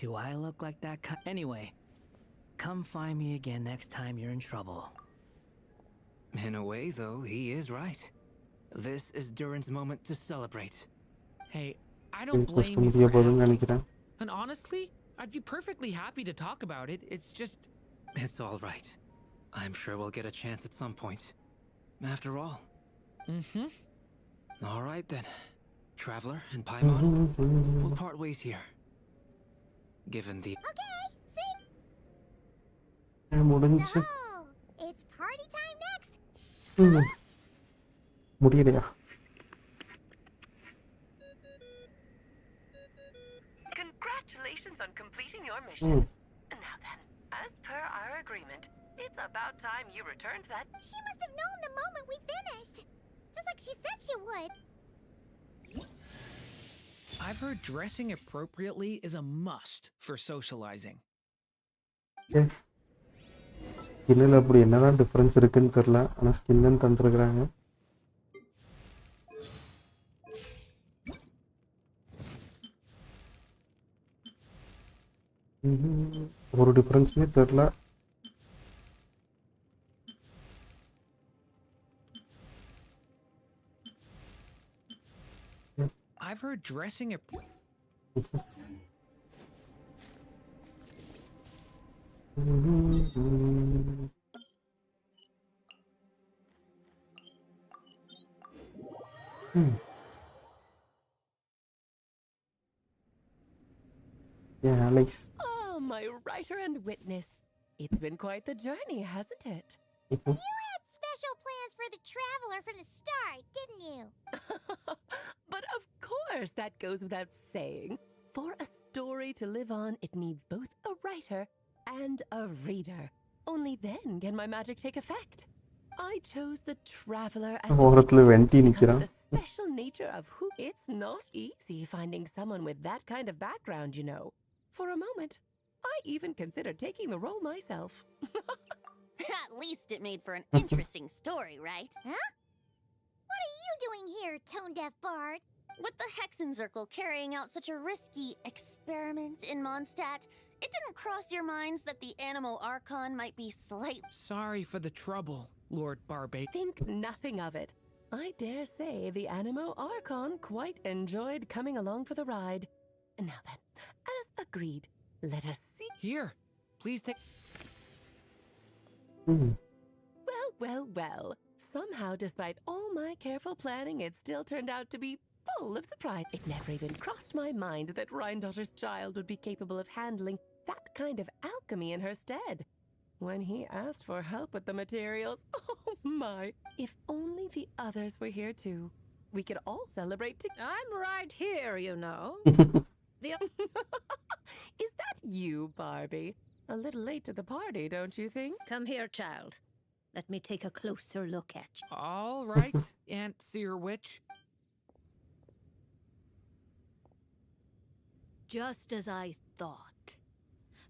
Do I look like that kind? Anyway, come find me again next time you're in trouble. In a way, though, he is right. This is Durin's moment to celebrate. Hey, I don't blame you for asking. And honestly, I'd be perfectly happy to talk about it. It's just... It's all right. I'm sure we'll get a chance at some point. After all. All right, then. Traveler and Paimon, we'll part ways here. Given the... Okay, see? முடிஞ்சு. So, it's party time next. முடியலையா? Congratulations on completing your mission. Now then, as per our agreement, it's about time you returned that. She must have known the moment we finished. Just like she said she would. I've heard dressing appropriately is a must for socializing. ஸ்கின்னில் அப்படி என்னதான் difference இருக்குன்னு தெரில, ஆனால் skin தந்துருக்குறாங்க. ஒரு டிஃப்ரென்ஸுமே தெரில. I've heard dressing Yeah, Alex. Oh, my writer and witness. It's been quite the journey, hasn't it? You had special plans for the traveler from the start, didn't you? But of course, that goes without saying. For a story to live on, it needs both a writer and a reader. Only then can my magic take effect. I chose the traveler as the special nature of who. It's not easy finding someone with that kind of background, you know. For a moment, I even considered taking the role myself. At least it made for an interesting story, right? Huh? What are you doing here, tone-deaf bard? With the Hexenzirkel carrying out such a risky experiment in Mondstadt, it didn't cross your minds that the Animo Archon might be slightly... Sorry for the trouble, Lord Barbate. Think nothing of it. I dare say the Animo Archon quite enjoyed coming along for the ride. Now then, as agreed. Let us see. Here, please take. Well. Somehow, despite all my careful planning, it still turned out to be full of surprise. It never even crossed my mind that Rhindotter's child would be capable of handling that kind of alchemy in her stead. When he asked for help with the materials, oh my! If only the others were here too. We could all celebrate together. I'm right here, you know. Is that you, Barbie? A little late to the party, don't you think? Come here, child. Let me take a closer look at you. All right, Aunt Seer Witch. Just as I thought.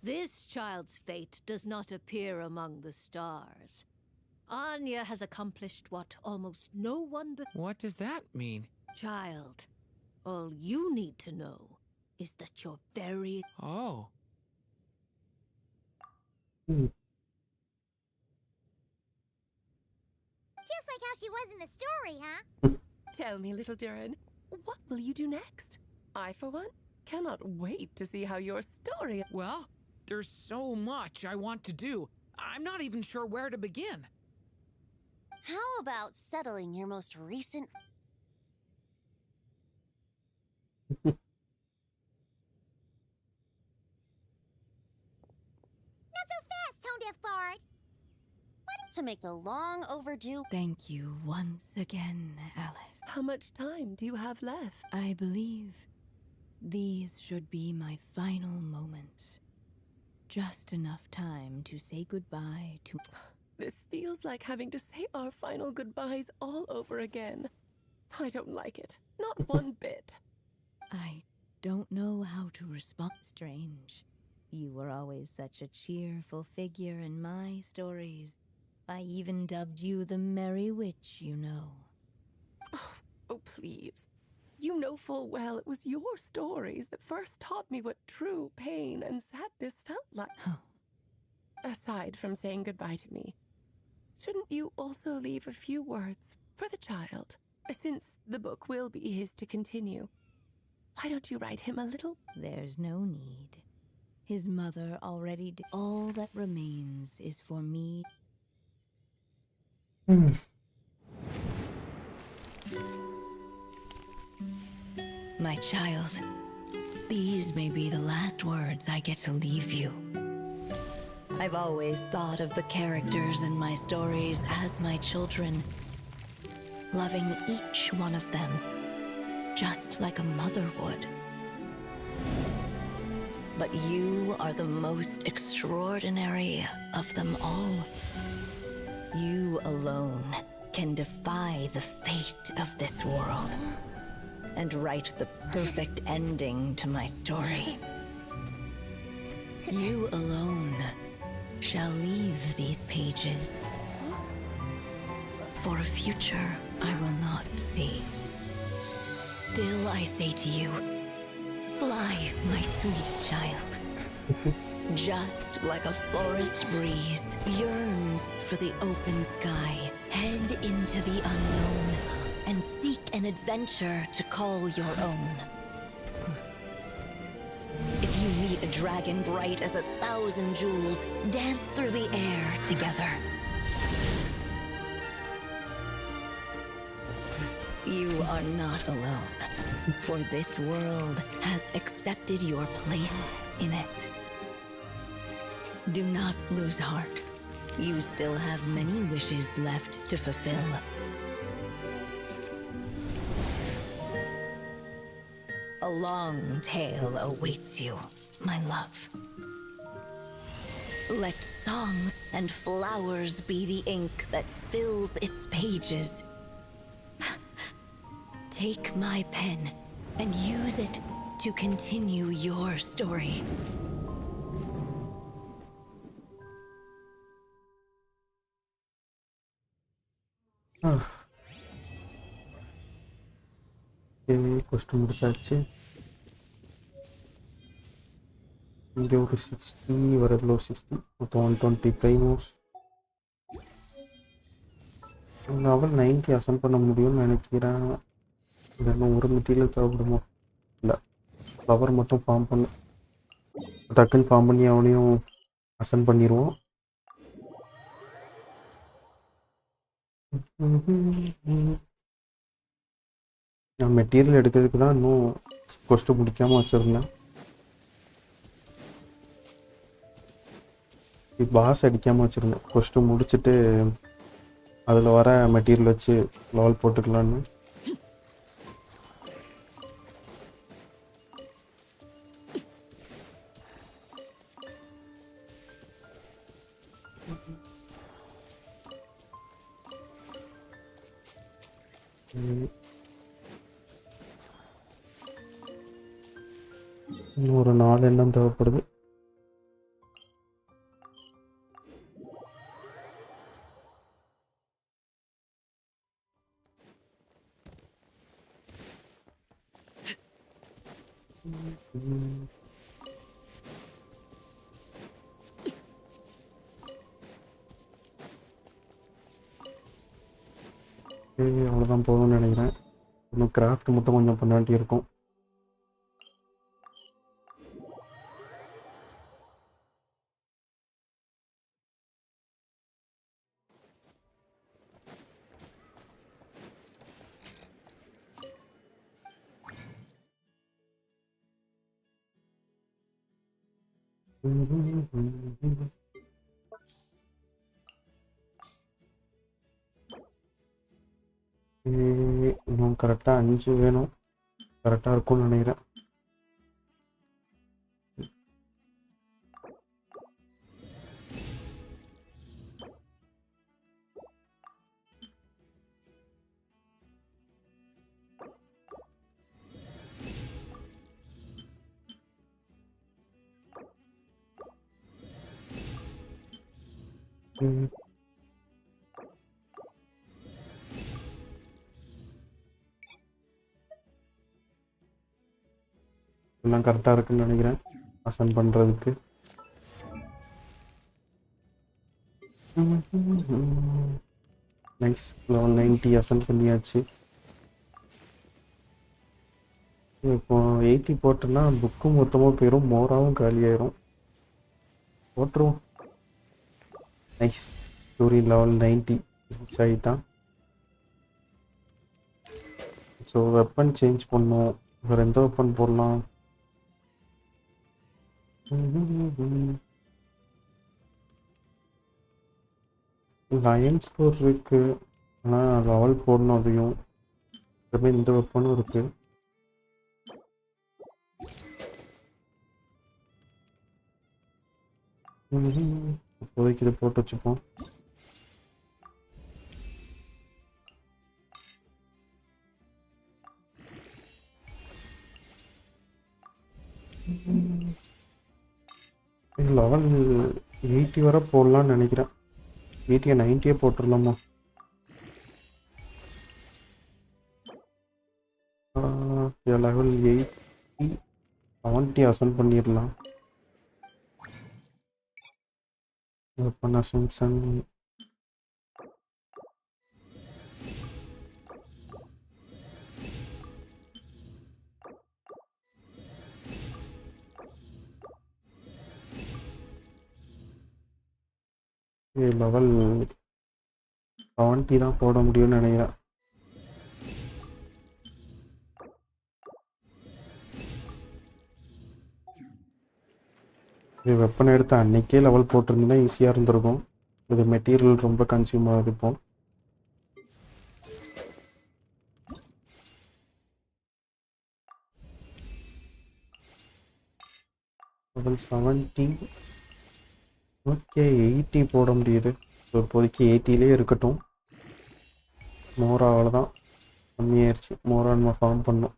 This child's fate does not appear among the stars. Anya has accomplished what almost no one What does that mean? Child, all you need to know is that you're very... Oh. Just like how she was in the story, huh? Tell me, little Durin, what will you do next? I, for one, cannot wait to see how your story... Well, there's so much I want to do. I'm not even sure where to begin. How about settling your most recent... Not so fast, Tone-Deaf Bard. To make a long overdue... Thank you once again, Alice. How much time do you have left? I believe these should be my final moments. Just enough time to say goodbye to... This feels like having to say our final goodbyes all over again. I don't like it. Not one bit. I don't know how to respond. Strange. You were always such a cheerful figure in my stories. I even dubbed you the Merry Witch, you know. Oh, please. You know full well it was your stories that first taught me what true pain and sadness felt like. Aside from saying goodbye to me, shouldn't you also leave a few words for the child? Since the book will be his to continue, why don't you write him a little? There's no need. His mother already did. All that remains is for me. My child, these may be the last words I get to leave you. I've always thought of the characters in my stories as my children, loving each one of them, just like a mother would. But you are the most extraordinary of them all. You alone can defy the fate of this world and write the perfect ending to my story. You alone shall leave these pages for a future I will not see. Still I say to you, fly, my sweet child. Just like a forest breeze yearns for the open sky, head into the unknown and seek an adventure to call your own. If you meet a dragon bright as 1,000 jewels, dance through the air together. You are not alone, for this world has accepted your place in it. Do not lose heart. You still have many wishes left to fulfill. A long tale awaits you, my love. Let songs and flowers be the ink that fills its pages. Take my pen and use it to continue your story. Question முடிச்சாச்சு. இங்கே ஒரு 60 வரதுல 60 மொத்தம் 120 ப்ரைமோஸ். அவள் 90 அசம் பண்ண முடியும்னு நினைக்கிறேன். இல்லைன்னா ஒரு மெட்டீரியல் தேவைப்படுமோ? இல்லை, ஃப்ளவர் மட்டும் ஃபார்ம் பண்ணு. டக்குன்னு ஃபார்ம் பண்ணி அவனையும் அசைன் பண்ணிடுவோம். நான் மெட்டீரியல் எடுக்கிறதுக்கு தான் இன்னும் கொஸ்ட்டு முடிக்காமல் வச்சுருந்தேன். பாஸ் அடிக்காமல் வச்சுருந்தேன். கொஸ்ட்டு முடிச்சுட்டு அதில் வர மெட்டீரியல் வச்சு லெவல் போட்டுக்கலான்னு. இன்னும் ஒரு 4 எண்ணம் தேவைப்படுது. அவ்வளோதான் போதும்னு நினைக்கிறேன். இன்னும் கிராஃப்ட் மட்டும் கொஞ்சம் பண்ண வேண்டியிருக்கும். இன்னும் கரெக்டாக 5 வேணும். கரெக்டாக இருக்கும்னு நினைக்கிறேன். எல்லாம் கரெக்டாக இருக்குன்னு நினைக்கிறேன் அசைன் பண்ணுறதுக்கு. நைஸ், லெவல் 90 அசைன் பண்ணியாச்சு. இப்போ 80 போட்டோன்னா புக்கும் மொத்தமாக போயிடும், மோராவும் காலியாயிரும். போட்டுருவோம். நைஸ், சூரியன் லெவல் 90 ரீச் ஆகிட்டான். ஸோ வெப்பன் சேஞ்ச் பண்ணோம். வேறு எந்த வெப்பன் போடலாம்? லயன் ஸ்கோர் இருக்கு, ஆனால் லெவல் போடணும். அதையும் இந்த வெப்பனும் இருக்கு. இப்போதைக்கு இதை போட்டு வச்சுப்போம். லெவல் 80 வரை போடலான்னு நினைக்கிறேன். 80 90 போட்டுடலாமா? லெவல் 80 70 அசைன் பண்ணிடலாம். வெப்பன் அசென்ஷன் லெவல் 70 தான் போட முடியும்னு நினைக்கிறேன். இது வெப்பன் எடுத்து அன்னைக்கே லெவல் போட்டிருந்தீங்கன்னா ஈஸியாக இருந்திருக்கும். இது மெட்டீரியல் ரொம்ப கன்சியூம் ஆகுது. இப்போ லெவல் 70. ஓகே, 80 போட முடியுது. இப்போதைக்கு 80லே இருக்கட்டும். மோரா அவ்வளோதான், கம்மியாயிருச்சு. மோரா நம்ம ஃபார்ம் பண்ணோம்.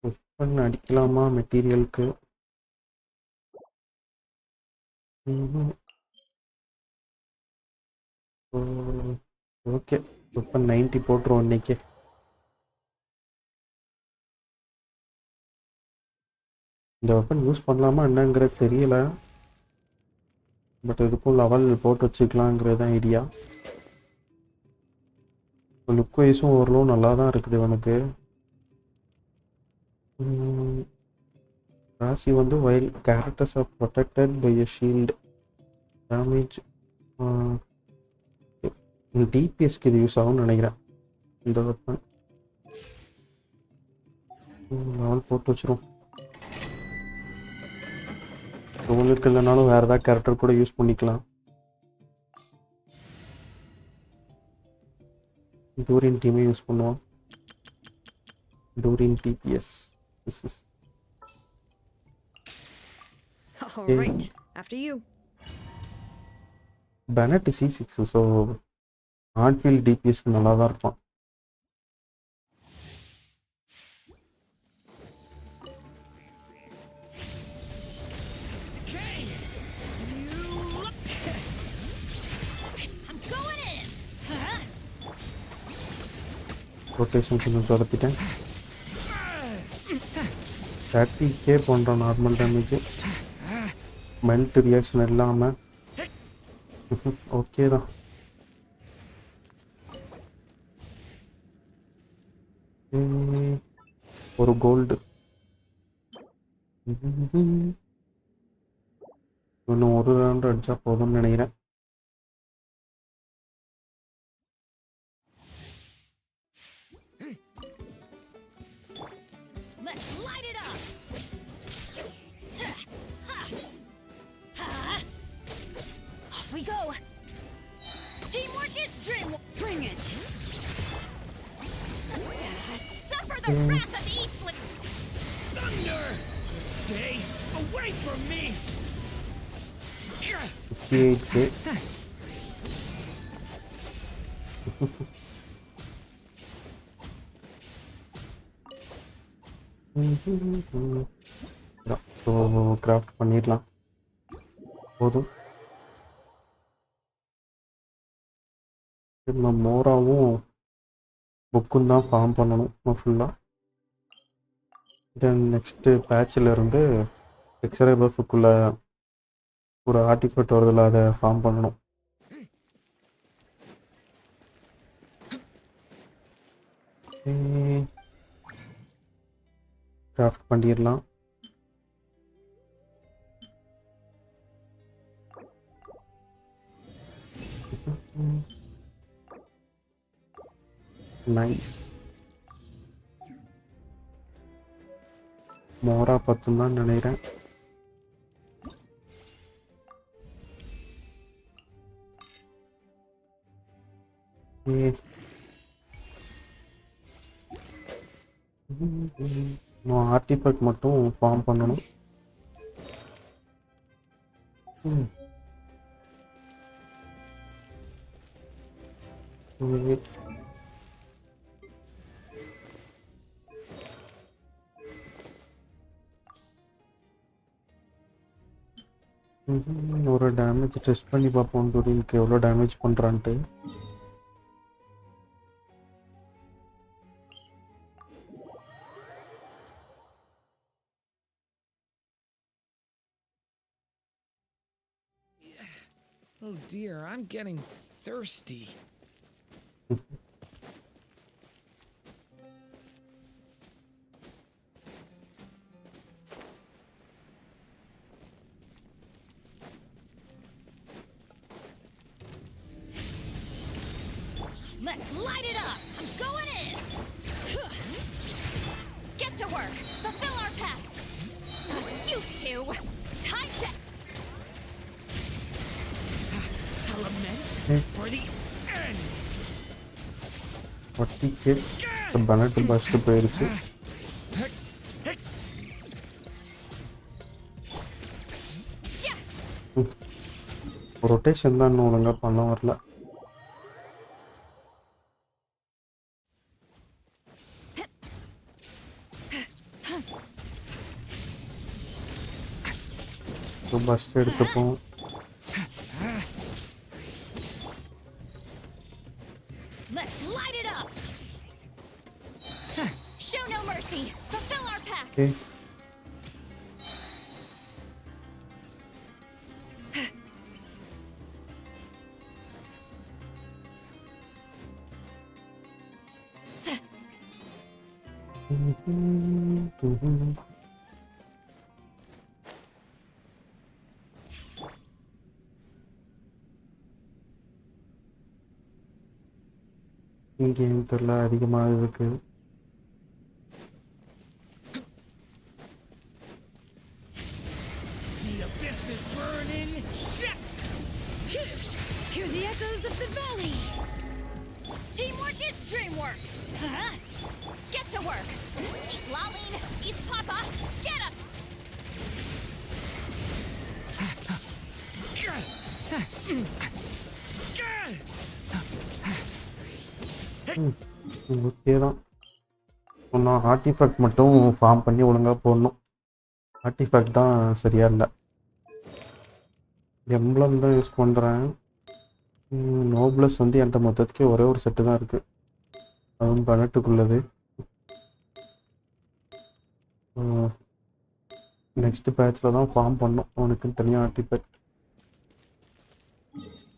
வெப்பன் அடிக்கலாமா மெட்டீரியலுக்கு? ஓகே, வெப்பன் 90 போட்டுருவோம் இன்னைக்கு. இந்த வெப்பன் யூஸ் பண்ணலாமா என்னங்கிறது தெரியல, பட் இதுக்கும் லெவல் போட்டு வச்சுக்கலாங்கிறது தான் ஐடியா. லுக் வைஸும் ஓரளவு நல்லா தான் இருக்குது எனக்கு. ராசி வந்து while characters are protected by a shield damage டிபிஎஸ்க்கு இது யூஸ் ஆகும்னு நினைக்கிறேன் இந்த வெப்பன். லெவல் போட்டு வச்சிரும். உங்களுக்கு இல்லைனாலும் வேறு ஏதாவது கேரக்டர் கூட யூஸ் பண்ணிக்கலாம். டூரின் டீமே யூஸ் பண்ணுவோம். Durin DPS. All right, after you. Bennett C6 ஸோ ஹார்ட்ஃபீல்ட் டிபிஎஸ்க்கு நல்லா தான் இருப்பான். ரொட்டேஷன் கொஞ்சம் சொதப்பிட்டேன். 30k பண்ணுறோம் நார்மல் டேமேஜ். மெல்ட் ரியாக்ஷன் இல்லாமல் ஓகே தான். ஒரு கோல்டு இன்னும் ஒரு ரவுண்ட் அடிச்சா போதும்னு நினைக்கிறேன். We go. Teamwork is dream. Bring it. Suffer the wrath of evil. Thunder! Stay away from me! 58k. So craft பண்ணிடலாம். போதும். நம்ம மோராவும் புக்கும் தான் ஃபார்ம் பண்ணணும் ஃபுல்லாக. தென் நெக்ஸ்ட்டு பேட்சில் இருந்து எக்ஸ்ரே பஃபுக்குள்ளே ஒரு ஆர்டிஃபெக்ட் வருதில்ல, அதை ஃபார்ம் பண்ணணும். கிராஃப்ட் பண்ணிடலாம். நைஸ். மோரா 10 தான் நினைக்கிறேன். ஆர்டிஃபெக்ட் மட்டும் ஃபார்ம் பண்ணணும். ஒரு டேமேஜ் டெஸ்ட் பண்ணி பார்ப்போம். டூரினுக்கு எவ்வளோ damage பண்ணுறான்ட்டு. Oh dear, I'm getting thirsty. Let's light it up. I'm going in. Get to work. Fulfill our pact. You two. Time to Element for the end. 40k Bennett first போயிடுச்சு. Rotation தான் இன்னும் ஒழுங்காக பண்ண வரல. First எடுத்துப்போம். Let's light it up. Show no mercy. Fulfill our pact. Okay. இங்கே தெரியல அதிகமாக இருக்கு. The abyss is burning. Shit! Hear the echoes of the valley. Teamwork is dreamwork. Huh? Get to work. Eat Laline, eat Papa. Get up. Okay தான். நான் artifact மட்டும் form பண்ணி ஒழுங்காக போடணும். ஆர்டிஃபேக்ட் தான் சரியா இல்லை. எம்ப்ளம் தான் யூஸ் பண்ணுறேன். நோப்ளஸ் வந்து என்கிட்ட மொத்தத்துக்கே ஒரே ஒரு செட்டு தான் இருக்குது, அதுவும் 18க்குள்ளது. நெக்ஸ்ட் பேட்சில் தான் ஃபார்ம் பண்ணோம் அவனுக்குன்னு தனியாக ஆர்டிஃபேக்ட்.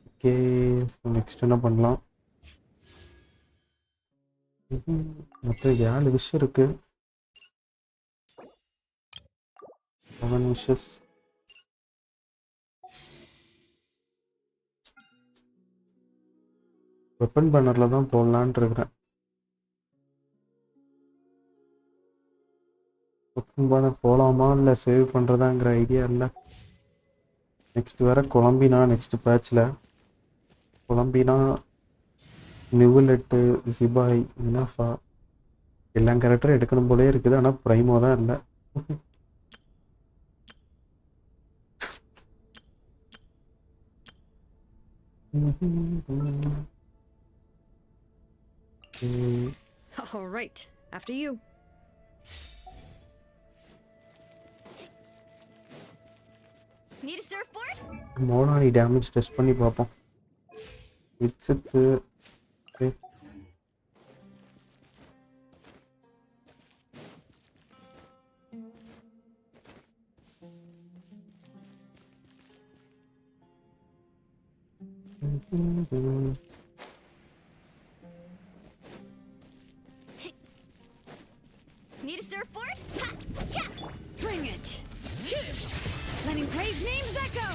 ஓகே, நெக்ஸ்ட் என்ன பண்ணலாம்? மொத்தம் 7 விஷயம் இருக்கு. 7 விஷஸ். வெப்பன் பேனரில் தான் போடலான்ட்டு இருக்கிறேன். வெப்பன் பேனர் போகலாமா இல்லை சேவ் பண்ணுறதாங்கிற ஐடியா இல்லை. நெக்ஸ்ட் வேறு கொலம்பினா நெக்ஸ்ட் பேட்சில். கொலம்பினா, நிவுலெட்டு, ஜிபாய், இனஃபா எல்லா கேரக்டரும் எடுக்கணும் போலே இருக்குது. ஆனால் ப்ரைமோ தான் இல்லை. All right, after you. Need a surfboard? மோனானி டேமேஜ் டெஸ்ட் பண்ணி பார்ப்போம். இட்ஸுக்கு okay. Need a surfboard? Ha! Yeah! Bring it! Letting brave names echo!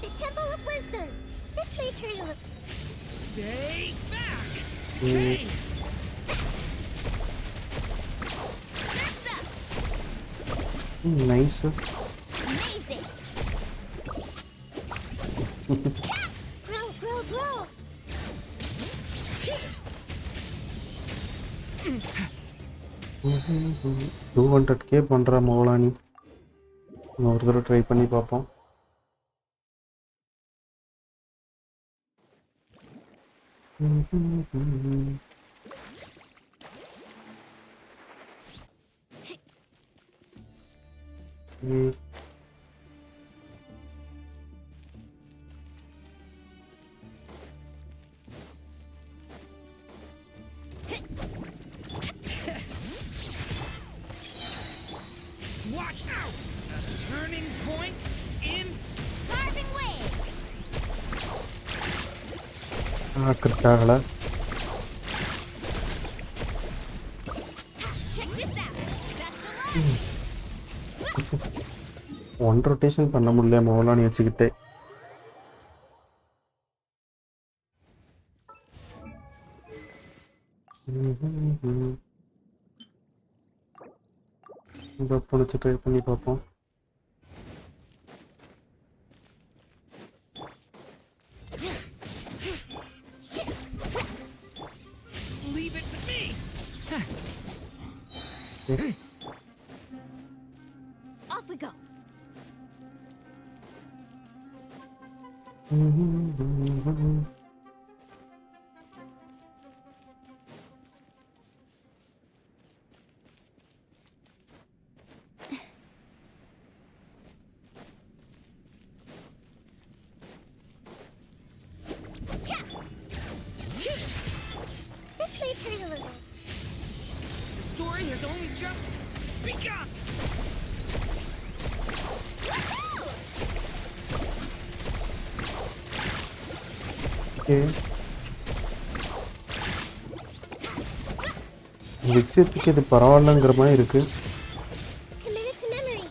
The Temple of Wisdom. This may carry a look. Stay back! Hey! Nice. Amazing! Grow, grow, grow! 200K பண்ணுற மோலானி. ஒரு தடவை try பண்ணி பார்ப்போம். Watch out! A turning point in Carving wave! Correct ஆகலை. Check this out! That's the line! 1 rotation பண்ண முடியல மோலானி வச்சுக்கிட்டே. இந்த பொழிச்சு ட்ரை பண்ணி பார்ப்போம். Leave it to me! Off we go! This may carry a little. The story has only just begun! Okay. விஷயத்துக்கு இது பரவாயில்லங்கிற மாதிரி இருக்கு. Committed to memory.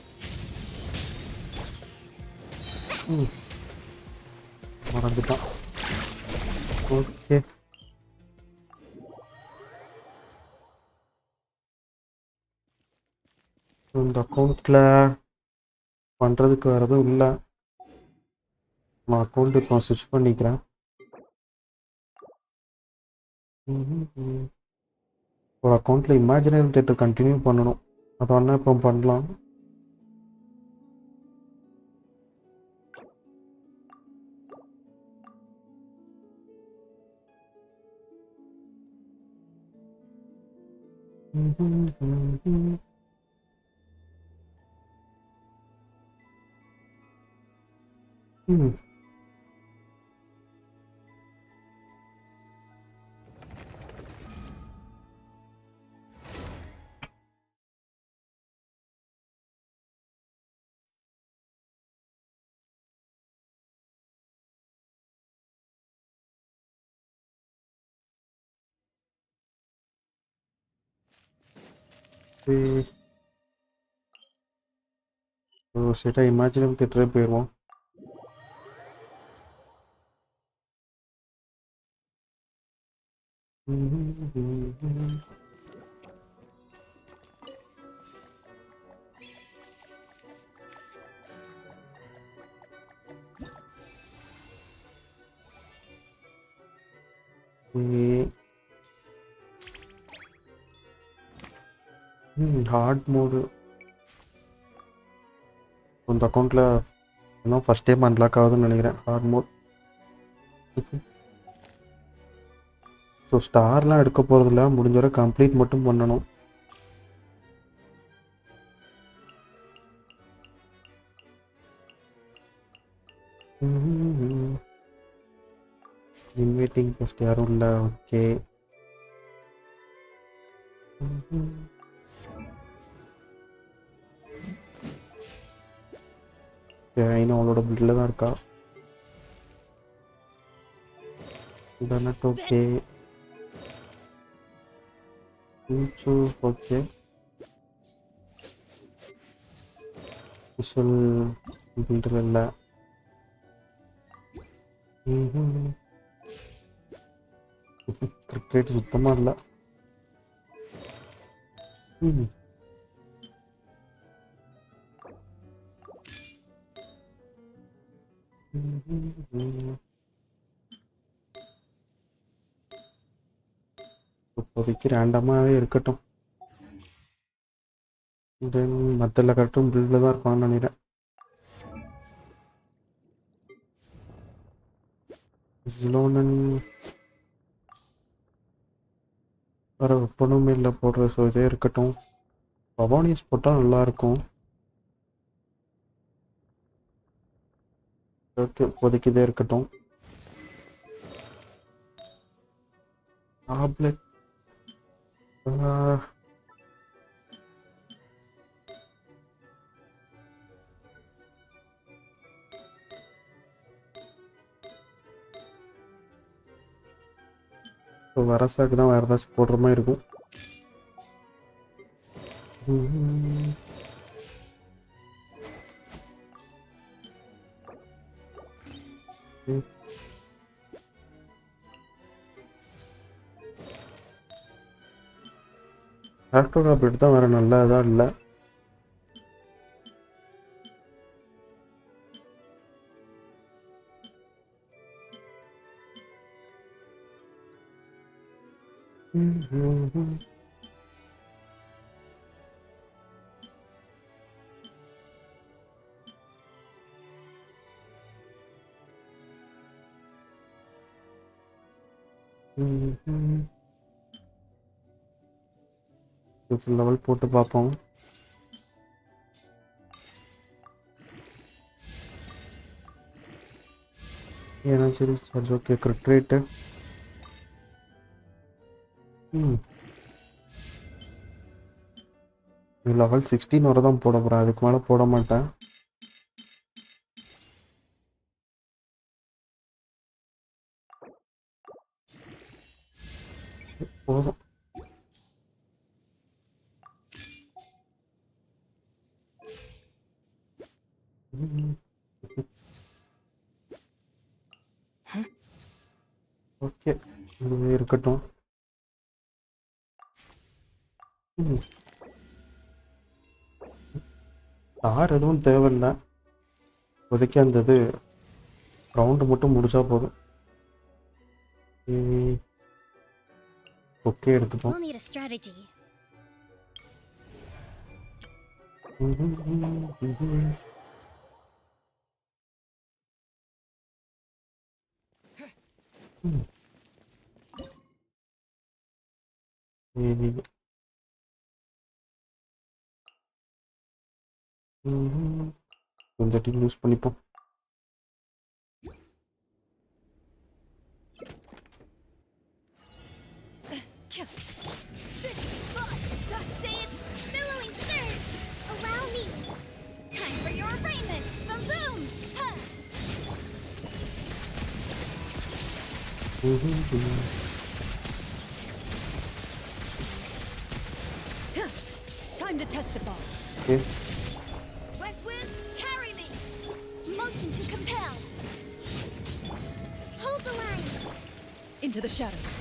மறந்துட்டான். ஓகே. இந்த அக்கௌண்ட்டில் பண்ணுறதுக்கு வேறு எதுவும் இல்லை. நான் அக்கௌண்ட் இப்போ ஸ்விட்ச் பண்ணிக்கிறேன். ஒரு அக்கௌண்ட்டில் இமேஜினரி தேட்டர் கண்டினியூ பண்ணணும். அதை வேணால் இப்போ பண்ணலாம். ஸ்ட்ரெயிட்டாக இமேஜினரி தேட்டரே போயிடுவோம். ஹார்ட் மோடு இந்த அக்கௌண்ட்டில் இன்னும் ஃபஸ்ட் டைம் அன்லாக் ஆகுதுன்னு நினைக்கிறேன். Heart mode. ஸோ ஸ்டார்லாம் எடுக்க போகிறதில்ல, முடிஞ்ச வரை கம்ப்ளீட் மட்டும் பண்ணணும். இன்வைட்டிங் ஃபஸ்ட் யாரும் இல்லை. ஓகே. இன்னும் அவளோட பில்டில் தான் இருக்கா. Internet okay. Okay. Visual builder இல்லை. கிரிக்கெட் சுத்தமாக இல்லை. இப்போதைக்கு ரேண்டமாகவே இருக்கட்டும். தென் மற்ற எல்லா கரெக்டும் பில்டில் தான் இருப்பான்னு நினைக்கிறேன். ஜிலோனன் வேறு வெப்பனுமே இல்லை போடுற. ஸோ இதே இருக்கட்டும். பவானிஸ் போட்டால் நல்லாயிருக்கும். ஓகே, இப்போதைக்கு இதே இருக்கட்டும். டாப்லெட் வரசாக்கு தான் வேறு ஏதாச்சும் போடுற மாதிரி இருக்கும். லேப்டாப் அப்டேட் தான் வேறு நல்லா இதாக இல்லை. லெவல் போட்டு பார்ப்போம். ஏன்னாச்சும் charge okay. Crit rate level 16 வரை தான் போட போகிறேன். அதுக்கு மேலே போட மாட்டேன். போதும். ஓகே, இது இருக்கட்டும். கார் எதுவும் தேவையில்லை இப்போதைக்கு. அந்த இது ரவுண்டு மட்டும் முடிச்சா போதும். ஓகே, எடுத்துப்போம். We'll need a strategy. இந்த டீம் யூஸ் பண்ணிப்போம். This should be fun. Thus saith billowing surge. Allow me. Time for your arraignment. Boom boom. Huh. Time to testify. Okay. West wind, carry me. Motion to compel. Hold the line. Into the shadows.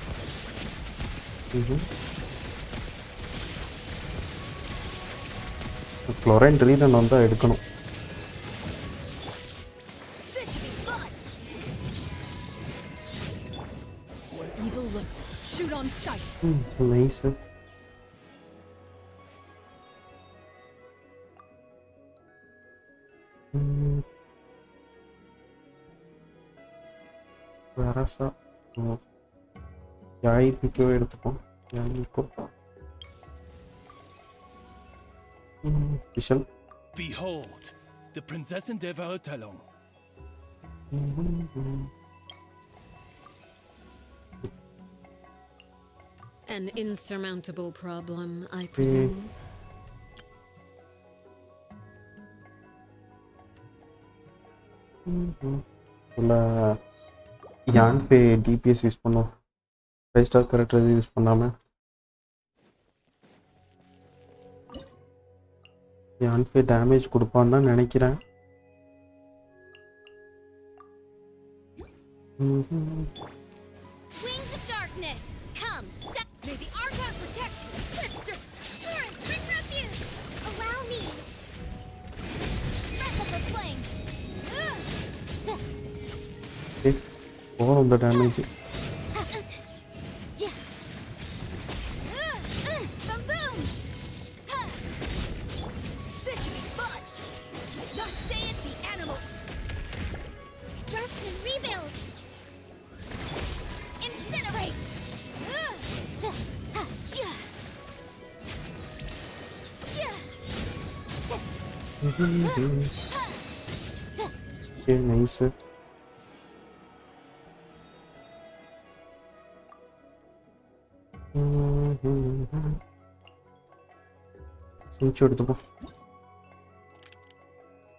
Chlorine ரீடன் வந்தா எடுக்கணும். This should be fun. Where evil lurks, shoot on sight. Nice. Verasa. யாய்பிக்கோ எடுத்துப்போம். யாய்பிக்கோ. Vishal. Behold, the Prinzessin der Verurteilung. An insurmountable problem, I presume. இல்லை யான்பே DPS use பண்ணோம். 5 star character use பண்ணாமல் யான்பே damage கொடுப்பான்னு தான் நினைக்கிறேன். Wings of darkness, come. May the Archon protect you. Let's torrent, bring refuge. Allow me. Breath of the flame. போகணும் இந்த damage. Boom boom. This should be fun. Thus saith the animal. Burst and rebuild. Incinerate. Okay, nice. ஸ்விட்ச் எடுத்துப்போம்.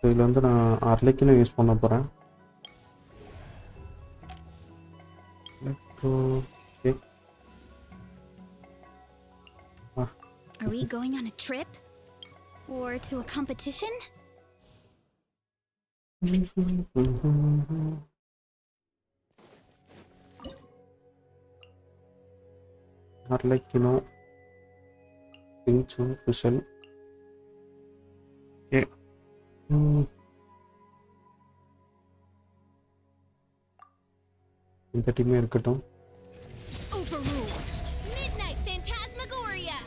இதில் வந்து நான் அர்லிக்கினை use பண்ண போகிறேன். Okay. Are we going on a trip? Or to a competition? Arlecchino, Pinchu, Vishal. Okay. இந்த டீமே இருக்கட்டும். Overruled. Midnight Phantasmagoria.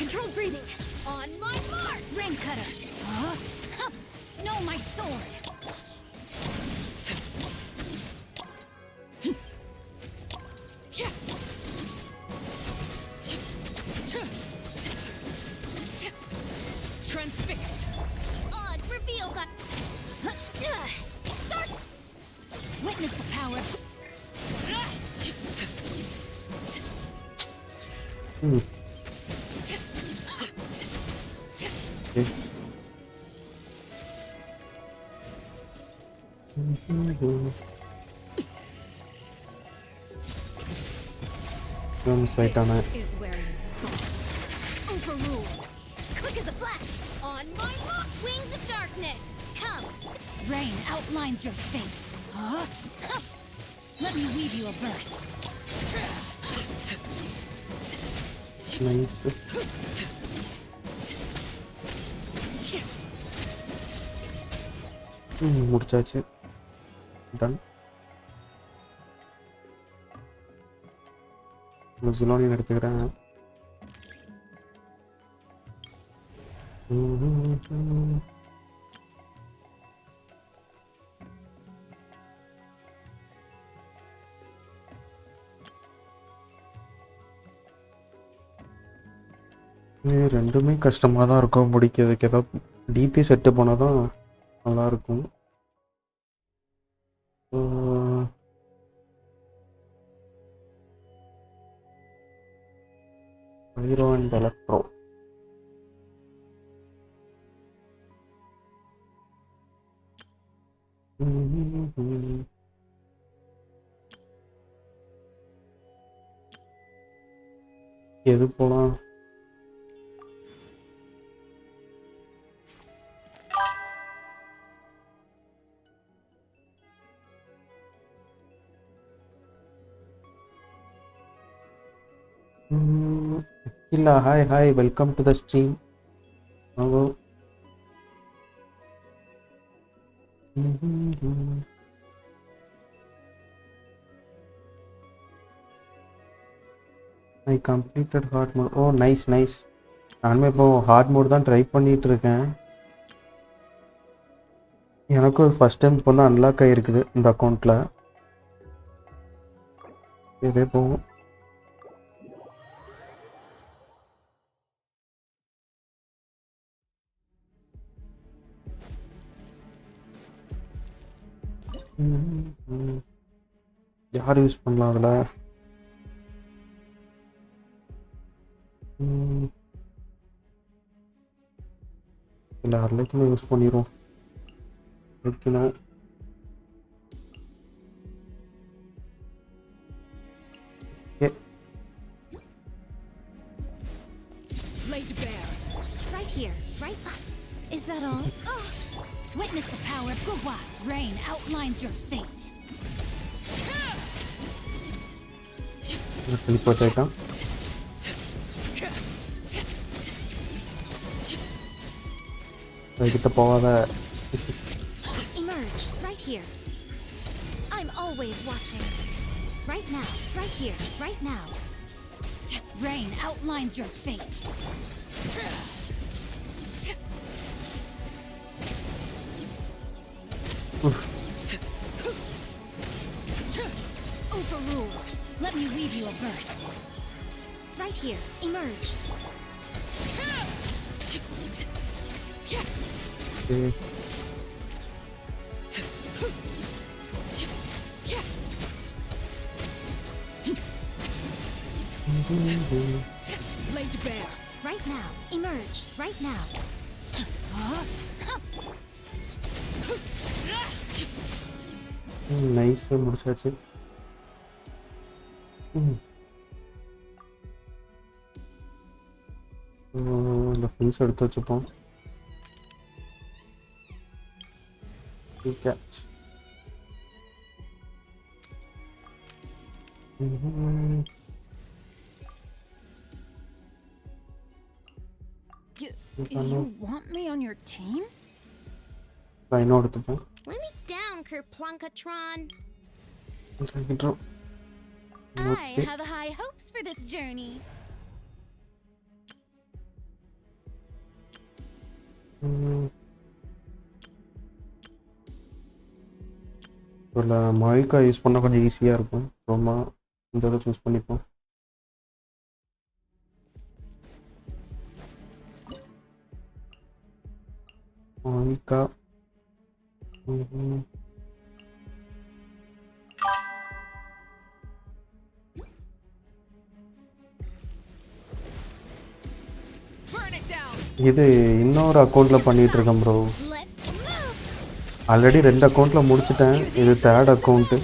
Controlled breathing. On my mark. Rain cutter. Huh? Know my sword. Transfixed. Odds revealed by. Start. Witness the power. சைட்டான Is where you fall. Overruled. Quick as a flash. On my mark. Wings of darkness. Come. Rain outlines your fate. Huh? Let me weave you a verse. Nice. முடிச்சாச்சு. Ton. ஜிலோனியன் எடுத்துக்கிறேன். ரெண்டுமே கஷ்டமாக தான் இருக்கும் முடிக்கிறதுக்கு. ஏதாவது DP set போனால் தான் நல்லாயிருக்கும். Hero and electro. எது போலாம்? Akila, hi, welcome to the stream. Hello. I completed hard mode. Oh, nice. நானுமே இப்போ ஹார்ட் மோட் தான் ட்ரை பண்ணிட்டு இருக்கேன். எனக்கும் ஃபர்ஸ்ட் டைம் இப்போ தான் அன்லாக் ஆகிருக்குது இந்த அக்கௌண்ட்டில். இதே போகும். யார் யூஸ் பண்ணலாம் அதில்? இல்லை அர்லைக்குமே யூஸ் பண்ணிடுவோம். வைக்கணும். Okay. Laid bare. Right here, right? Is that all? Witness the power of Gua. Rain outlines your fate. Teleport item. Get the power. Emerge right here. I'm always watching. Right now, right here, right now. Rain outlines your fate. Overruled. Let me weave you a verse. Right here, emerge. Okay. Laid bare. Right now, emerge. Right now. Nice, முடிச்சாச்சு. இந்த fils எடுத்து வச்சுப்போம். Catch. You want me on your team? Rhino எடுத்துப்போம். Let me down, Kerplunkatron. I have high hopes for this journey. இல்லை மைக்கா use பண்ணால் கொஞ்சம் ஈஸியாக இருக்கும். ரொம்ப இந்த இதை சூஸ் பண்ணிப்போம். மைக்கா இது இன்னொரு அக்கௌண்ட்டில் பண்ணிகிட்டு இருக்கேன் ப்ரோ. ஆல்ரெடி 2 அக்கௌண்ட்டில் முடிச்சிட்டேன். இது 3rd account.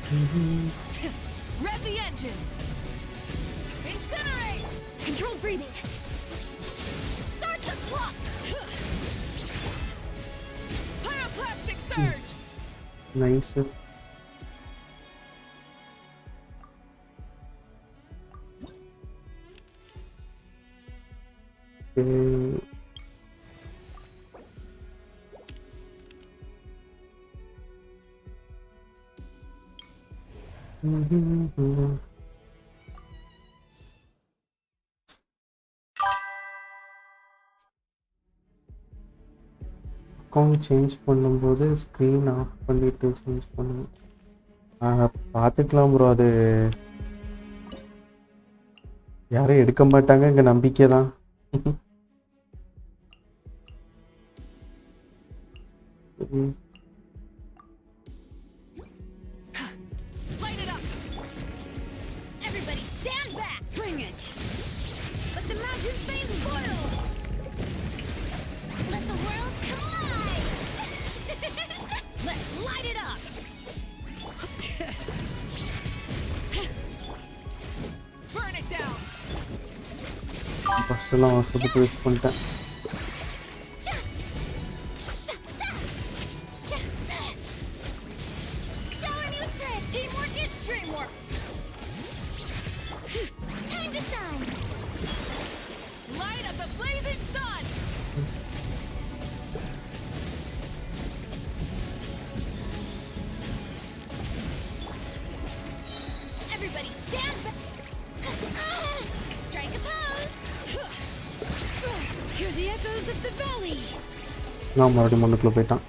Rev the engines. Incinerate. Controlled breathing. Start the clock. Pyroclastic surge. Nice. Okay. Account change பண்ணும்போது ஸ்க்ரீன் ஆஃப் பண்ணிட்டு சேஞ்ச் பண்ணணும். பார்த்துக்கலாம் ப்ரோ. அது யாரும் எடுக்க மாட்டாங்க, இங்கே நம்பிக்கை தான். Light it up. Everybody stand back. Bring it. Let the mountains veins boil. Let the world come alive. Let's light it up. Burn it down. ஃபஸ்ட்டெல்லாம் அவசரத்துக்கு யூஸ் பண்ணிட்டேன். Shower me with thread. Teamwork is dreamwork. Time to shine. Light up the blazing sun. Everybody stand back. Strike a pose. Hear the echoes of the valley. நான் மறுபடியும் மண்ணுக்குள்ளே போயிட்டான்.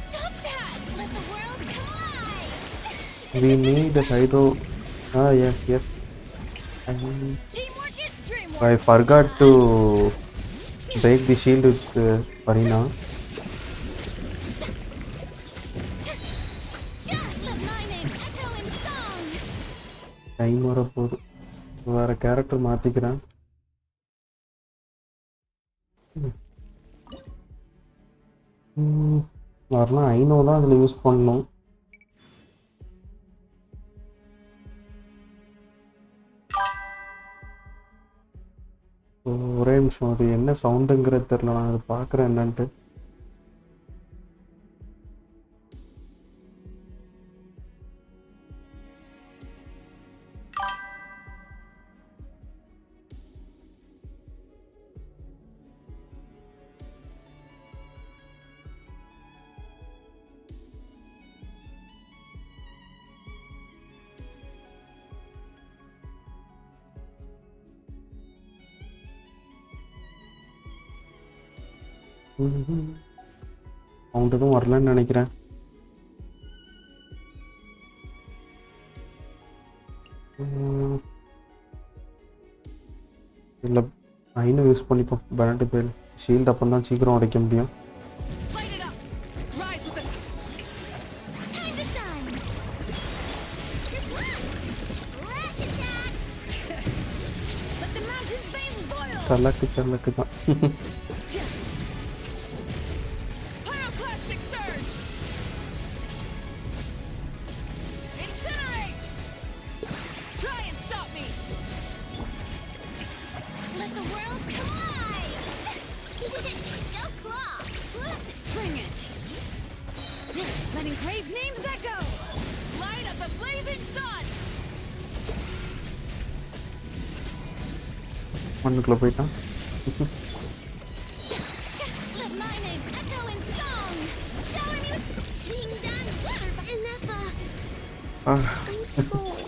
Stop that. Let the world come alive. We need a hydro. Yes. Teamwork is dreamwork. I forgot to break the shield with Farina. Let my name echo in song. Time வர போகுது. வேறு character மாற்றிக்கிறேன். வரலாம். I know தான் அதில் use பண்ணணும். ஒரே நிமிஷம். அது என்ன சவுண்டுங்கிறது தெரில. நான் அதை பார்க்குறேன் என்னன்ட்டு. சவுண்ட் எதுவும் வரலன்னு நினைக்கிறேன். இல்லை ஐநோ யூஸ் பண்ணிப்போம். பேரண்ட் பேர் ஷீல்டு அப்போ தான் சீக்கிரம் உடைக்க முடியும். Light it up. Rise with the time to shine. Crash attack. Let the mountains veins boil. சல்லக்கு தான். Pyroclastic surge. Incinerate. Try and stop me. Let the world come alive. Go claw. Bring it. Letting grave names echo. Light up the blazing sun. மண்ணுக்குள்ளே போயிட்டான். Let my name echo in song. Shower me with being done. Enough. I'm cold.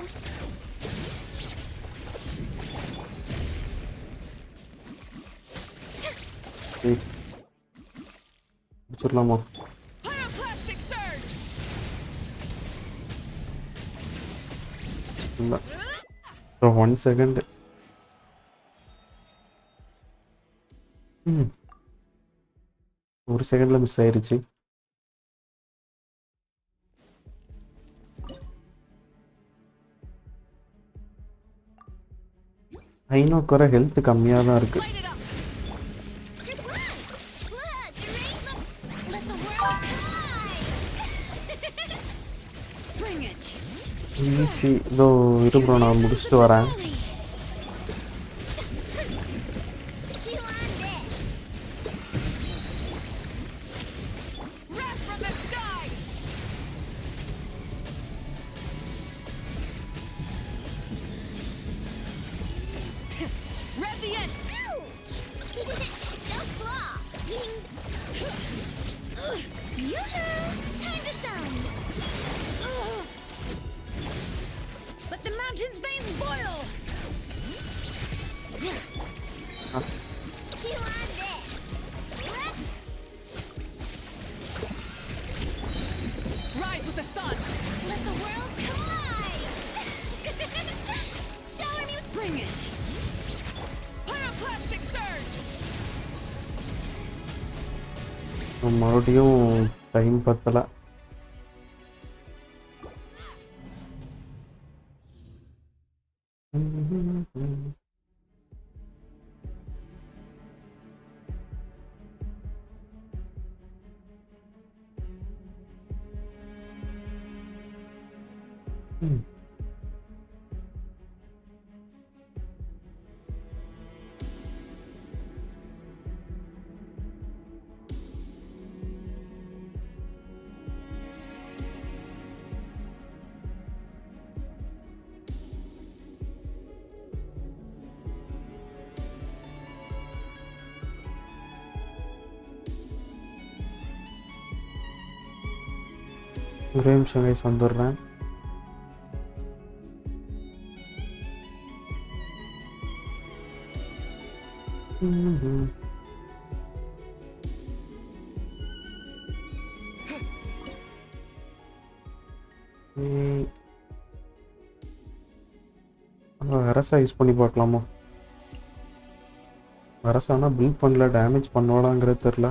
முடிச்சிடலாமா? Pyroclastic surge. இல்லை 1 second. ஒரு செகண்டில் miss ஆயிடுச்சு. ஐநோக்கு வர health கம்மியாக தான் இருக்குது. Light it up. ஈஸி இதோ இரு ப்ரோ நான் முடிச்சுட்டு வரேன். மறுபடியும் டைம் பத்தல. ஒரே நிமிஷம் கைஸ் வந்துடுறேன். அரசா யூஸ் பண்ணி பார்க்கலாமா? அரசானா பில்ட் பண்ணல, டேமேஜ் பண்ணுவாடாங்கிறது தெரில.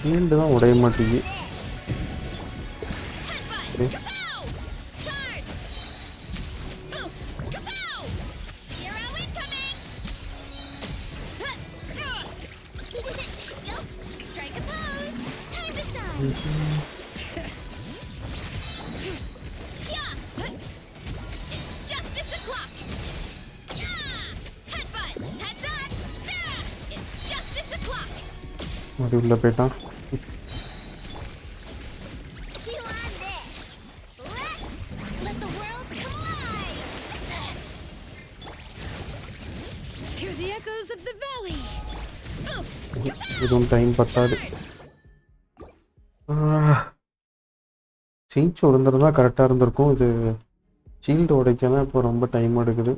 ஷீல்டு தான் உடைய மாட்டேங்குது. மறுபடியும் உள்ள போயிட்டான். இதுவும் டைம் பத்தாது. சீச்சு விழுந்துருந்தா கரெக்டாக இருந்திருக்கும். இது ஷீல்டு உடைக்க தான் இப்போ ரொம்ப டைம் எடுக்குது.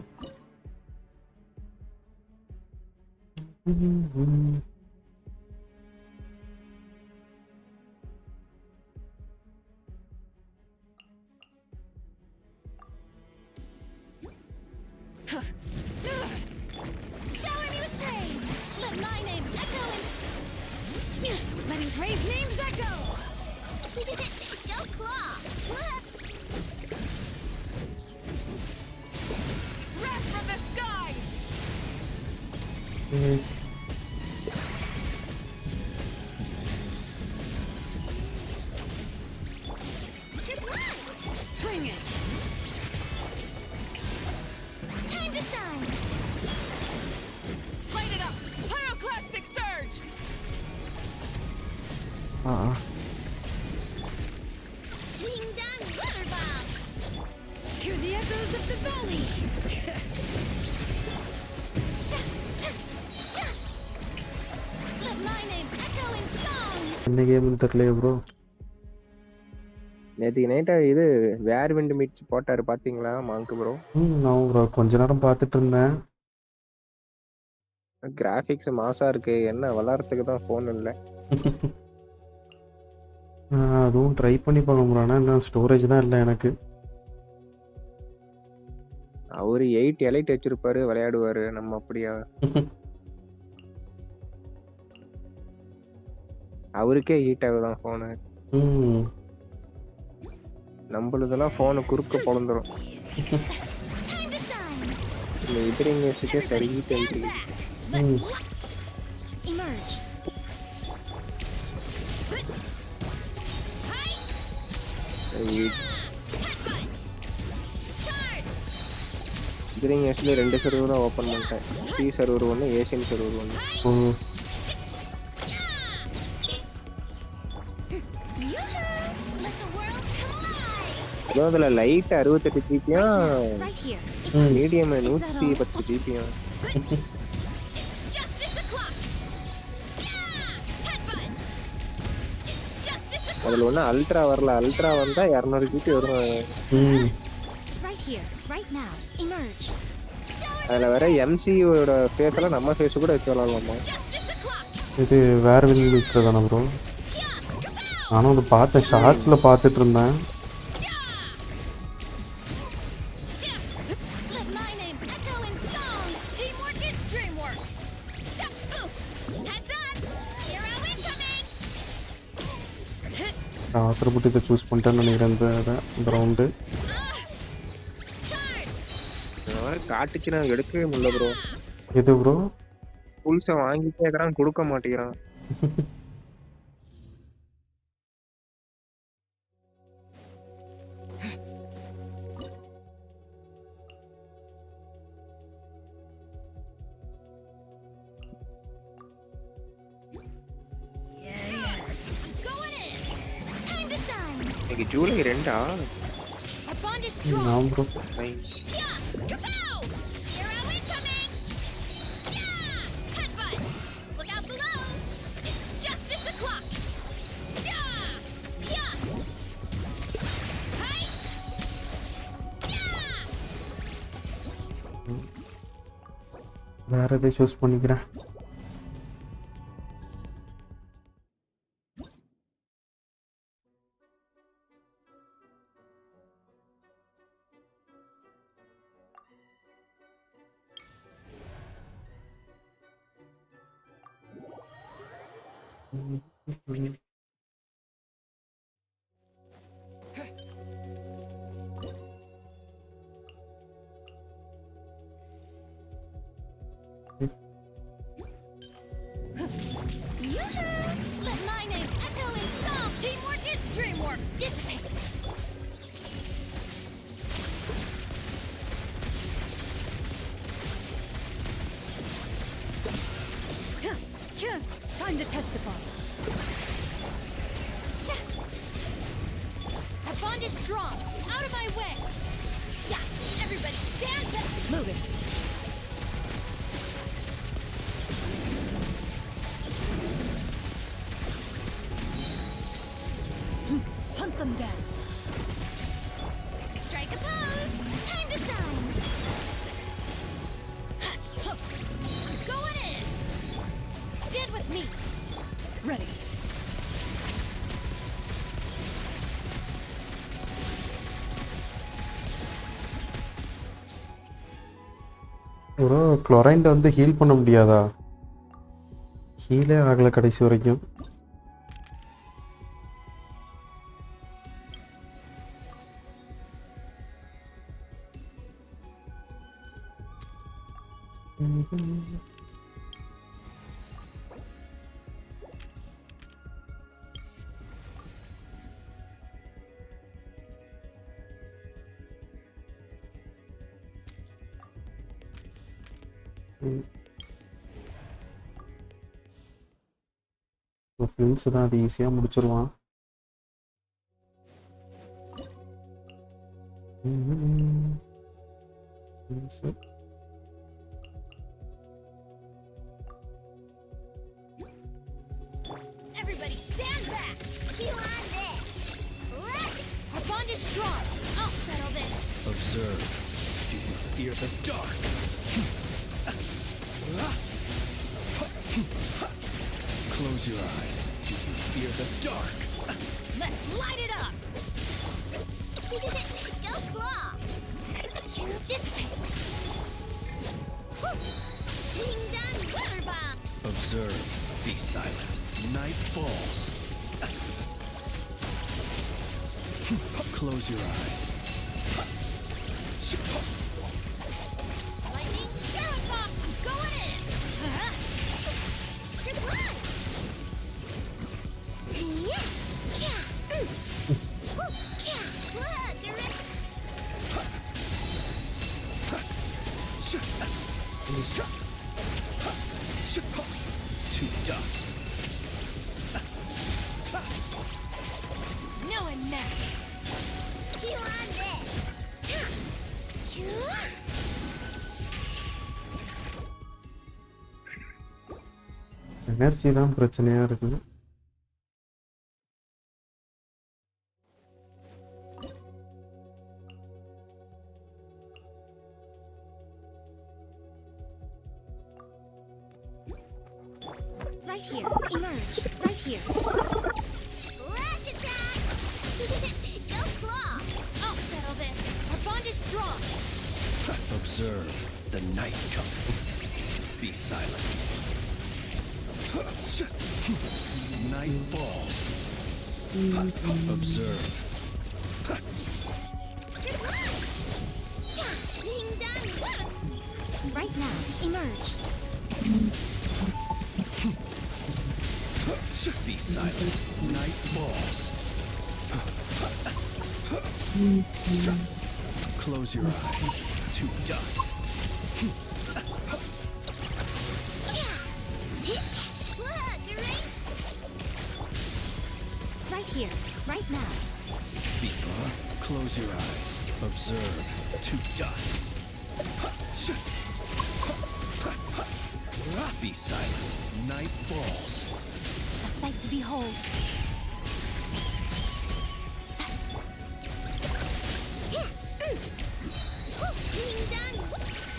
என்ன கேம்னு தெரியலையே ப்ரோ. நேற்றுக்கு நைட்டா இது வேர் விண்ட் மீட்ஸ் போட்டாரு பாத்தீங்களா மாங்க் ப்ரோ? நான் ப்ரோ கொஞ்ச நேரம் பார்த்துட்டு இருந்தேன். கிராஃபிக்ஸ் மாசா இருக்கு, என்ன விளாட்றதுக்கு தான் ஃபோன் இல்லை. அதுவும் ட்ரை பண்ணி பார்க்க முடியும். என்ன ஸ்டோரேஜ் தான் இல்லை எனக்கு. அவரு 8 எலைட் வச்சிருப்பாரு, விளையாடுவாரு. நம்ம அப்படியா? அவருக்கே ஹீட் ஆகுதான் ஃபோனு. நம்மளுதெல்லாம் ஃபோனை குறுக்க பொழந்துரும். இந்த விதரிங்கேஸுக்கே சரி தெரியுது. விதரிங்கேஸ்ல 2 சர்வரும் ஓப்பன் பண்ணிட்டேன். சி சர்வர் ஒன்று, ஏசியன் சர்வர் ஒன்று. அதுவும் அதில் லைட் 68 ஜிபியும் மீடியம் 110 ஜிபியும். அதில் ஒன்று அல்ட்ரா வரல. அல்ட்ரா வந்தால் 200 ஜிபி வரும். அதில் வேற எம்சியோட ஃபேஸெல்லாம் நம்ம ஃபேஸு கூட வச்சு விளாட்லாமா? இது வேற வின் பீச்சில் தானே ப்ரோ? நானும் அது பார்த்தேன், ஷார்ட்ஸில் பார்த்துட்டு இருந்தேன். அவசரப்பட்டு இதை சூஸ் பண்ணிட்டேன்னு நினைக்கிறேன் இந்த ரவுண்டு. காட்டுச்சு நான் எடுக்கவே முடியல ப்ரோ. எது ப்ரோ? புல்ஸை வாங்கிட்டே இருக்கிறான், கொடுக்க மாட்டேங்கிறான். இன்னைக்கு ஜூலை 2 நான் ப்ரோ வேற எதை சூஸ் பண்ணிக்கிறேன். Let my name echo in song. Teamwork is dreamwork. Dissipate. Time to testify. Our bond is strong. Out of my way. Yeah, everybody stand back. Moving. Hunt them down. Strike a pose. Time to shine. Going in. Stand with me. Ready. ஒரு குளோரைண்டை வந்து heel பண்ண முடியாதா? He lay ஆகலை கடைசி வரைக்கும். Friends தான் அது ஈஸியாக முடிச்சிருவான். Everybody stand back. You on this. Our bond is strong. I'll settle this. Observe. Do you fear the dark? Close your eyes. Do you fear the dark? Let's light it up. Go claw. You dissipate. Ding dong weather bomb. Observe. Be silent. Night falls. Close your eyes. Lightning Shadow Bomb! I'm going in! Good one! To dust. No one match! You on this! Energy தான் பிரச்சனையா இருக்குது. Right here. Emerge. Right here. Flash attack! Go claw! I'll settle this. Our bond is strong. Observe the night coming. Be silent. Night falls. Observe. Good one! Ding dong! Right now. Emerge. Be silent. Night falls. Close your eyes. To dust. Right here. Right now. Close your eyes. Observe. To dust. Be silent. Night falls. A sight to behold. Ding dong!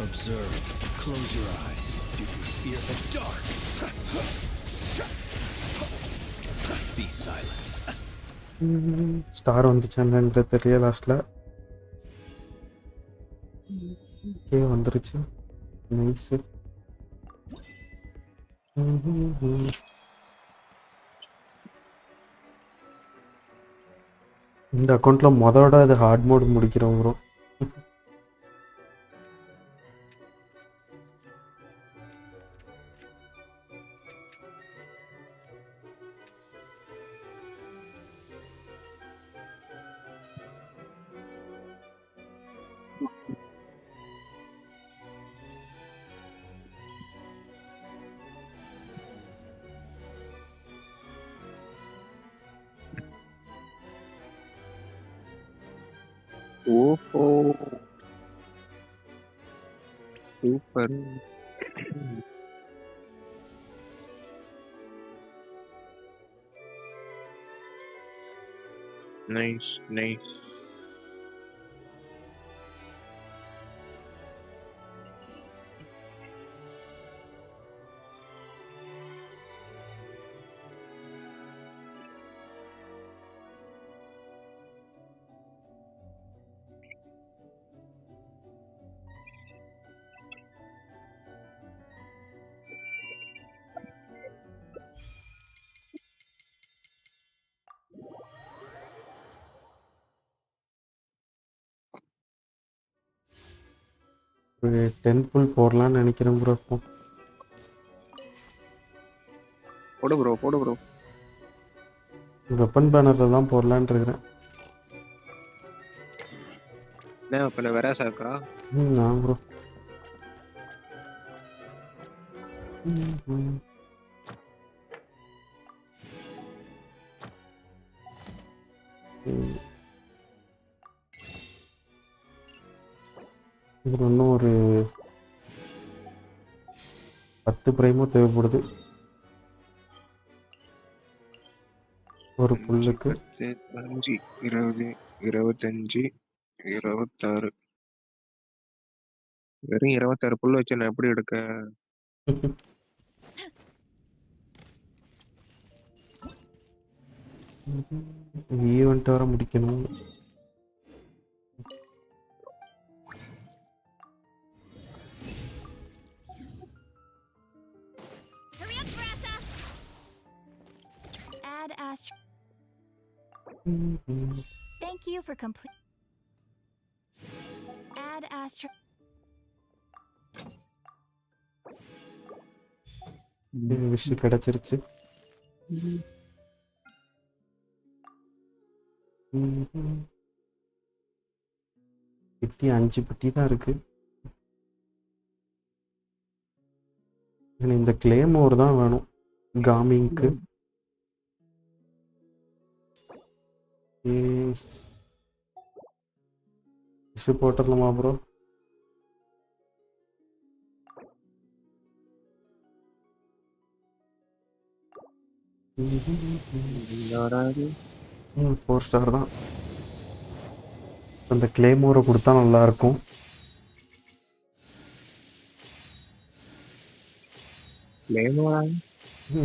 Observe. Close your eyes. Do you fear the dark? Be silent. Star வந்துச்சான்னு தெரியல. லாஸ்ட்ல okay வந்துருச்சு. Nice. இந்த அக்கௌண்ட்ல மொதோட அது hard mode முடிக்கிறோம் bro. ஓஹோ சூப்பர். Nice nice. ஒரு 10 புல் போடலான்னு நினைக்கிறேன் ப்ரோ. இப்போ போடு ப்ரோ போடு ப்ரோ. வெப்பன் பேனரில் தான் போடலான்னு இருக்கிறேன். என்ன பண்ண வெராசாக்கா? நான் ப்ரோ இதுக்கு இன்னும் ஒரு 10 பிரைமோ தேவைப்படுது ஒரு புல்லுக்கு. 5, 20, 25, 26. வெறும் 26 புல் வச்சு நான் எப்படி எடுக்க? ஈவெண்ட் வர முடிக்கணும். Thank you for complete. Add Astra. Wish கிடைச்சிருச்சு. பெட்டி 5 பெட்டி தான் இருக்கு. இந்த கிளேமோர் தான் வேணும் காமிங்க்கு. Wish போட்டுடலாமா bro? யாராவது 4 ஸ்டார் தான். அந்த கிளேமோரை கொடுத்தா நல்லா இருக்கும்.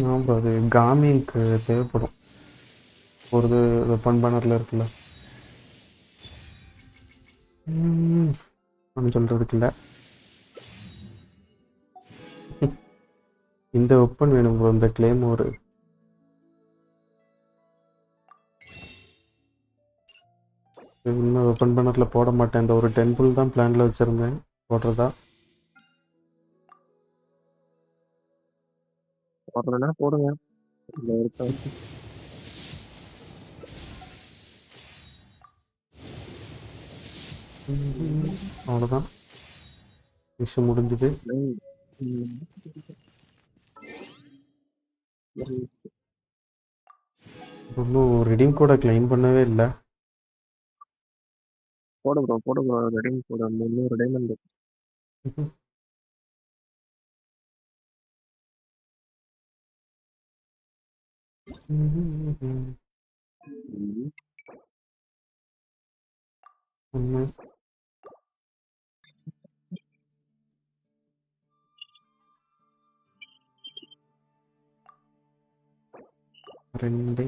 ஆமாம் ப்ரோ, அது காமிங்க்கு தேவைப்படும். ஒரு வெப்பன் பேனரில் இருக்குல்ல, அப்படின்னு சொல்கிறதுக்கு இல்லை. இந்த வெப்பன் வேணும் ப்ரோ, இந்த கிளேமோர். இன்னும் வெப்பன் பேனரில் போட மாட்டேன். இந்த ஒரு டெம்பிள் தான் பிளானில் வச்சுருந்தேன் போடுறதா. போடுறதுனா போடுங்க. அவ்வளோதான், விஷயம் முடிஞ்சுது. இன்னும் ரெடீம் கோடை கிளைம் பண்ணவே இல்லை. போடு ப்ரோ ரெடிங் போட 300 டைமண்ட். ரெண்டு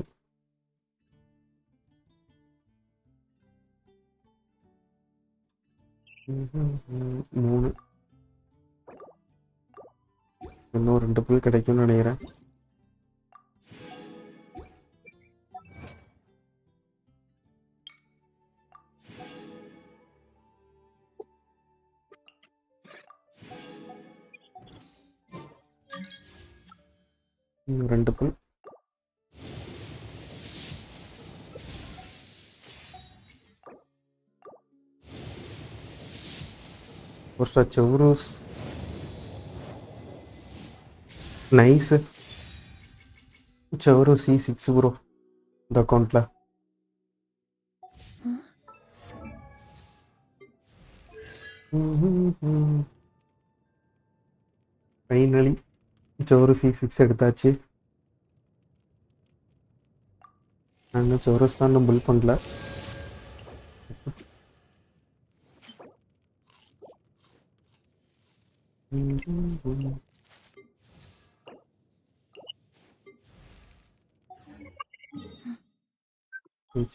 3 இன்னும் 2 புல் கிடைக்கும்னு நினைக்கிறேன். இன்னும் 2 புல். செவ்ரூஸ் நைஸ். செவ்ரூஸ் C6 ப்ரோ இந்த அக்கௌண்ட்ல. ஃபைனலி செவ்ரூஸ் C6 எடுத்தாச்சு. நாங்கள் செவ்ரூஸ் தான் இன்னும் பில் பண்ணல.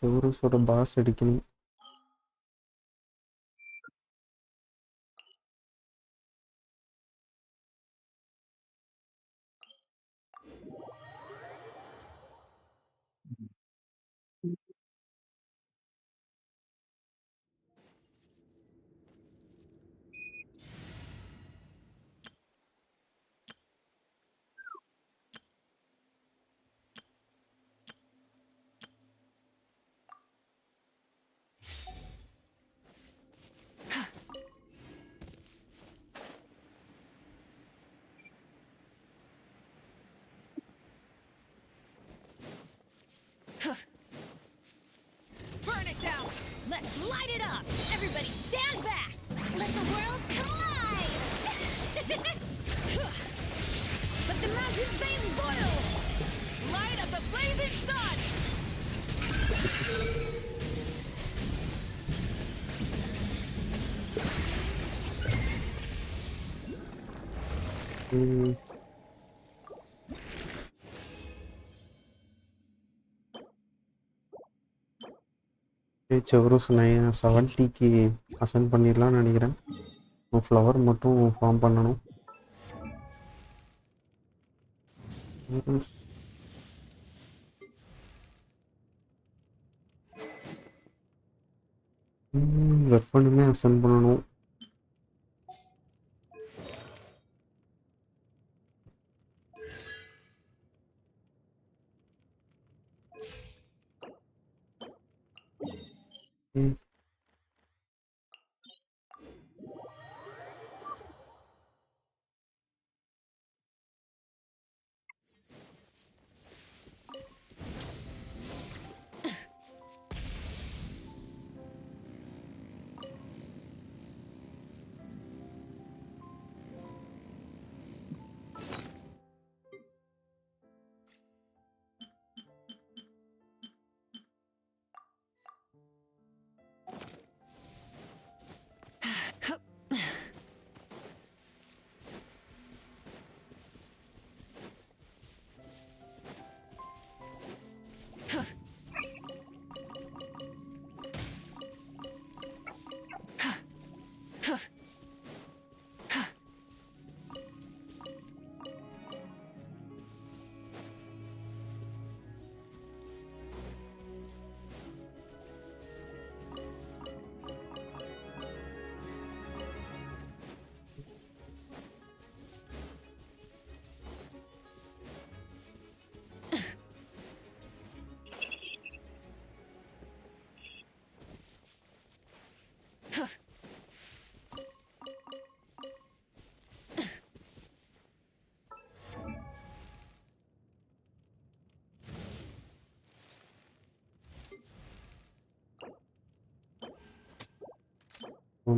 செவ்ரூஸோட பாஸ் அடிக்கணும். Burn it down! Let's light it up! Everybody stand back! Let the world collide! Let the mountain veins boil! Light up the blazing sun! செவ்ரூஸ் 70க்கு அசைன் பண்ணிடலாம்னு நினைக்கிறேன். ஃப்ளவர் மட்டும் ஃபார்ம் பண்ணணும். வெப்பனுமே அசெண்ட் பண்ணணும்.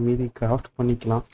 மீதி கிராஃப்ட் பண்ணிக்கலாம்.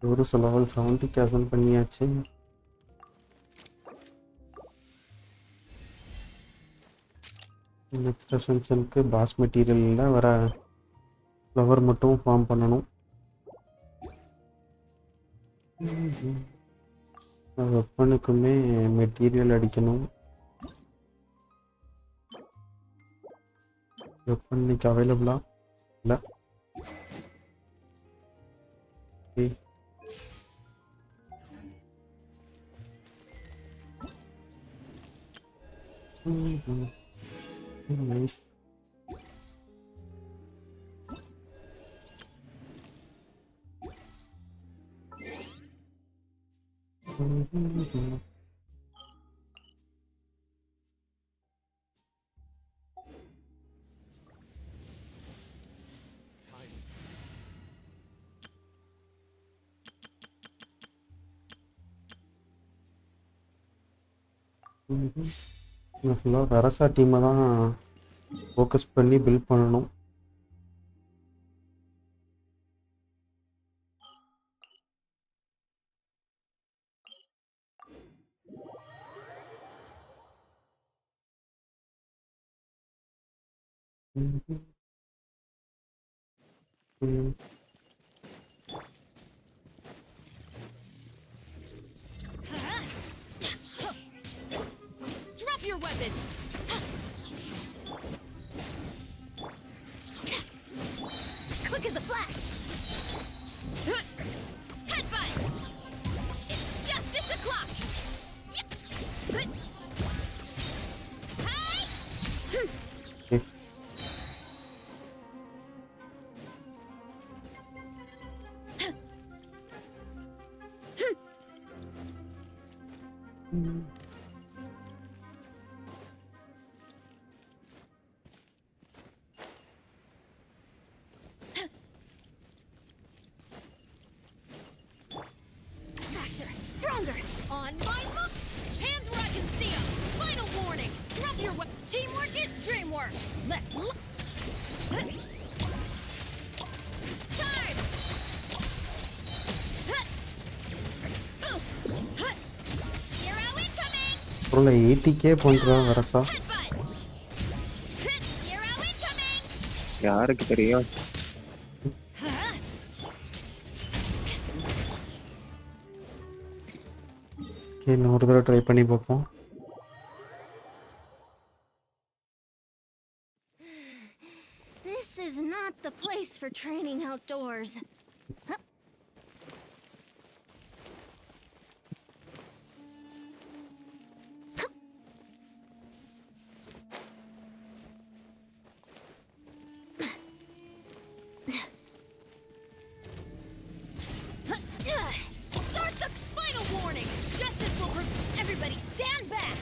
ஒரு சில லெவல் 70 அசெண்ட் பண்ணியாச்சு. நெக்ஸ்ட் அசென்ஷனுக்கு பாஸ் மெட்டீரியலில் வர ஃப்ளவர் மட்டும் ஃபார்ம் பண்ணணும். வெப்பனுக்குமே மெட்டீரியல் அடிக்கணும். வெப்பன் இன்னைக்கு அவைலபிளா இல்லை? Nice. ஃபுல்லாக வெரசா டீமை தான் ஃபோக்கஸ் பண்ணி பில்ட் பண்ணணும். Drop your weapons! Quick as a flash! Headbutt! It's justice o'clock! அப்புறம் 80K பண்ணுறான் வரசா. யாருக்கு தெரியும்? ஓகே, இன்னொரு தடவை ட்ரை பண்ணி பார்ப்போம். This is not the place for training outdoors. Start the final warning! Justice will everybody stand back!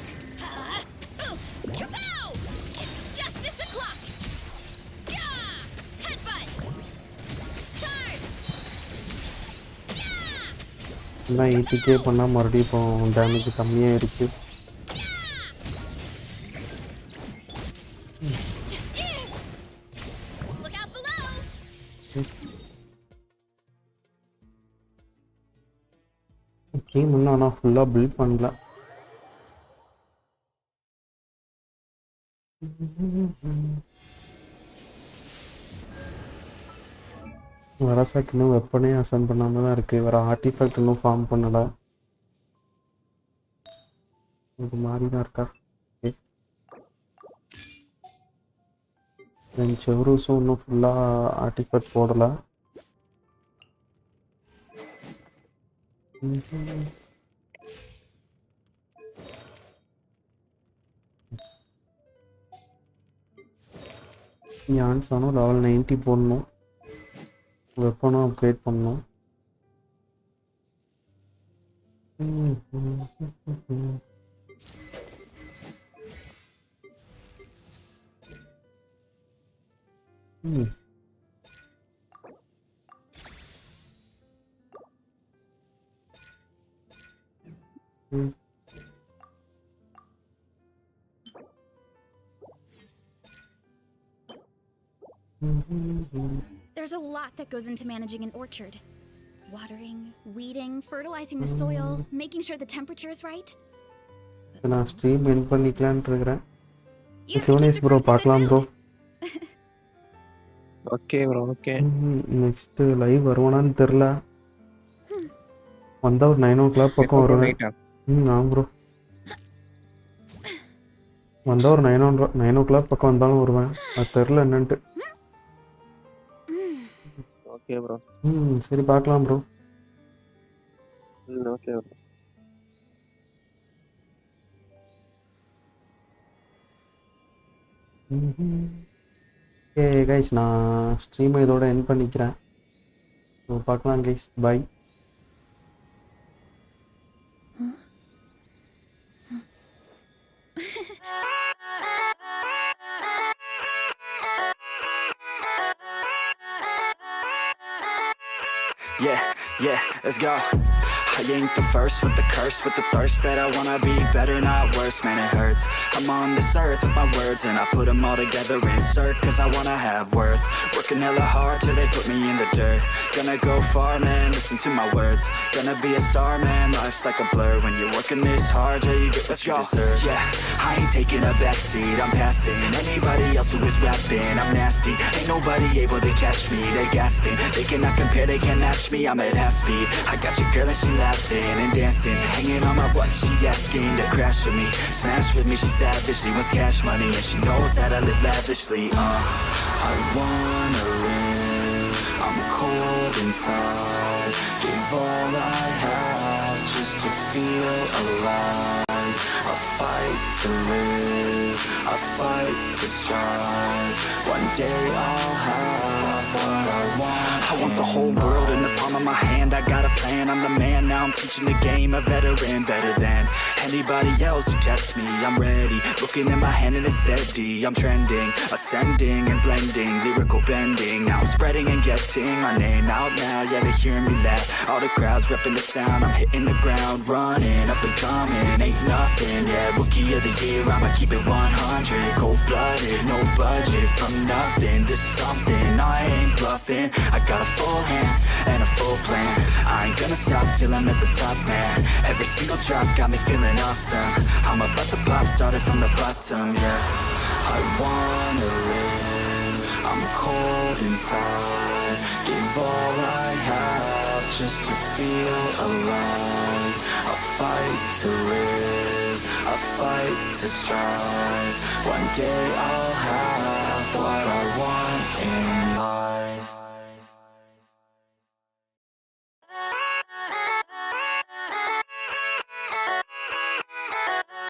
Oof! Kapow! It's justice o'clock! Yeah! Headbutt! Charge! ஏன்னா 80K பண்ணால் மறுபடியும் இப்போ டேமேஜ் கம்மியாகிடுச்சு. Look out below! கேம் இன்னும் ஆனால் ஃபுல்லாக build பண்ணல. வரசாக்கு இன்னும் வெப்பனே அசைன் பண்ணாமல் தான் இருக்குது. வேறு ஆர்டிஃபேக்ட் இன்னும் ஃபார்ம் பண்ணலை. இது மாதிரி தான் இருக்கா? ஓகே, என் செவரூஸும் இன்னும் ஃபுல்லாக ஆர்டிஃபேக்ட் போடலை. யான்ஸானும் லெவல் 90 போடணும். வெப்பனும் அப்கிரேட் பண்ணணும். There's a lot that goes into managing an orchard. Watering, weeding, fertilizing the soil, making sure the temperature is right. நான் ஸ்ட்ரீம் எண்ட் பண்ணிக்கலாம்னு இருக்கிறேன். ஷோனேஷ் ப்ரோ பார்க்கலாம் bro. Okay bro, okay. Next live வருவானான்னு தெரில. வந்தால் ஒரு 9 o'clock பக்கம் வருவேன். ஆமாம் ப்ரோ, வந்தால் ஒரு 9 o'clock பக்கம் வந்தாலும் வருவேன். அது தெரில என்னன்ட்டு. Okay bro. சரி பார்க்கலாம் bro. Okay bro. Okay guys, நான் ஸ்ட்ரீமை இதோட எண்ட் பண்ணிக்கிறேன். ஸோ பார்க்கலாம் guys, bye. Yeah, let's go. I ain't the first with the curse, with the thirst that I wanna be better, not worse, man it hurts. I'm on this earth with my words and I put them all together, insert, cause I wanna have worth. Working hella hard till they put me in the dirt. Gonna go far, man, listen to my words. Gonna be a star, man, life's like a blur. When you're working this hard, yeah, you get what you deserve. Yeah, I ain't taking a backseat, I'm passing anybody else who is rapping. I'm nasty, ain't nobody able to catch me. They gasping, they cannot compare, they can't match me. I'm at half speed, I got your girl and she laughing and dancing, hanging on my butt, she asking to crash with me, smash with me, she savage, she wants cash money, and she knows that I live lavishly. I wanna live, I'm cold inside, give all I have just to feel alive. I fight to live, I fight to strive, one day I'll have what I want. I want the whole world in the palm of my hand, I got a plan, I'm the man, now I'm teaching the game, a veteran, better than anybody else who tests me. I'm ready, looking at my hand and it's steady, I'm trending, ascending and blending, lyrical bending, now I'm spreading and getting my name out now, yeah they hearing me laugh, all the crowds repping the sound, I'm hitting the ground, running, up and coming, ain't nothing, yeah, rookie of the year, I'ma keep it 100, cold-blooded, no budget, from nothing to something, I ain't bluffing, I got got a full hand and a full plan. I ain't gonna stop till I'm at the top, man. Every single drop got me feeling awesome. I'm about to pop, started from the bottom, yeah. I wanna live, I'm cold inside. Give all I have just to feel alive. I fight to live, I fight to strive. One day I'll have what I want in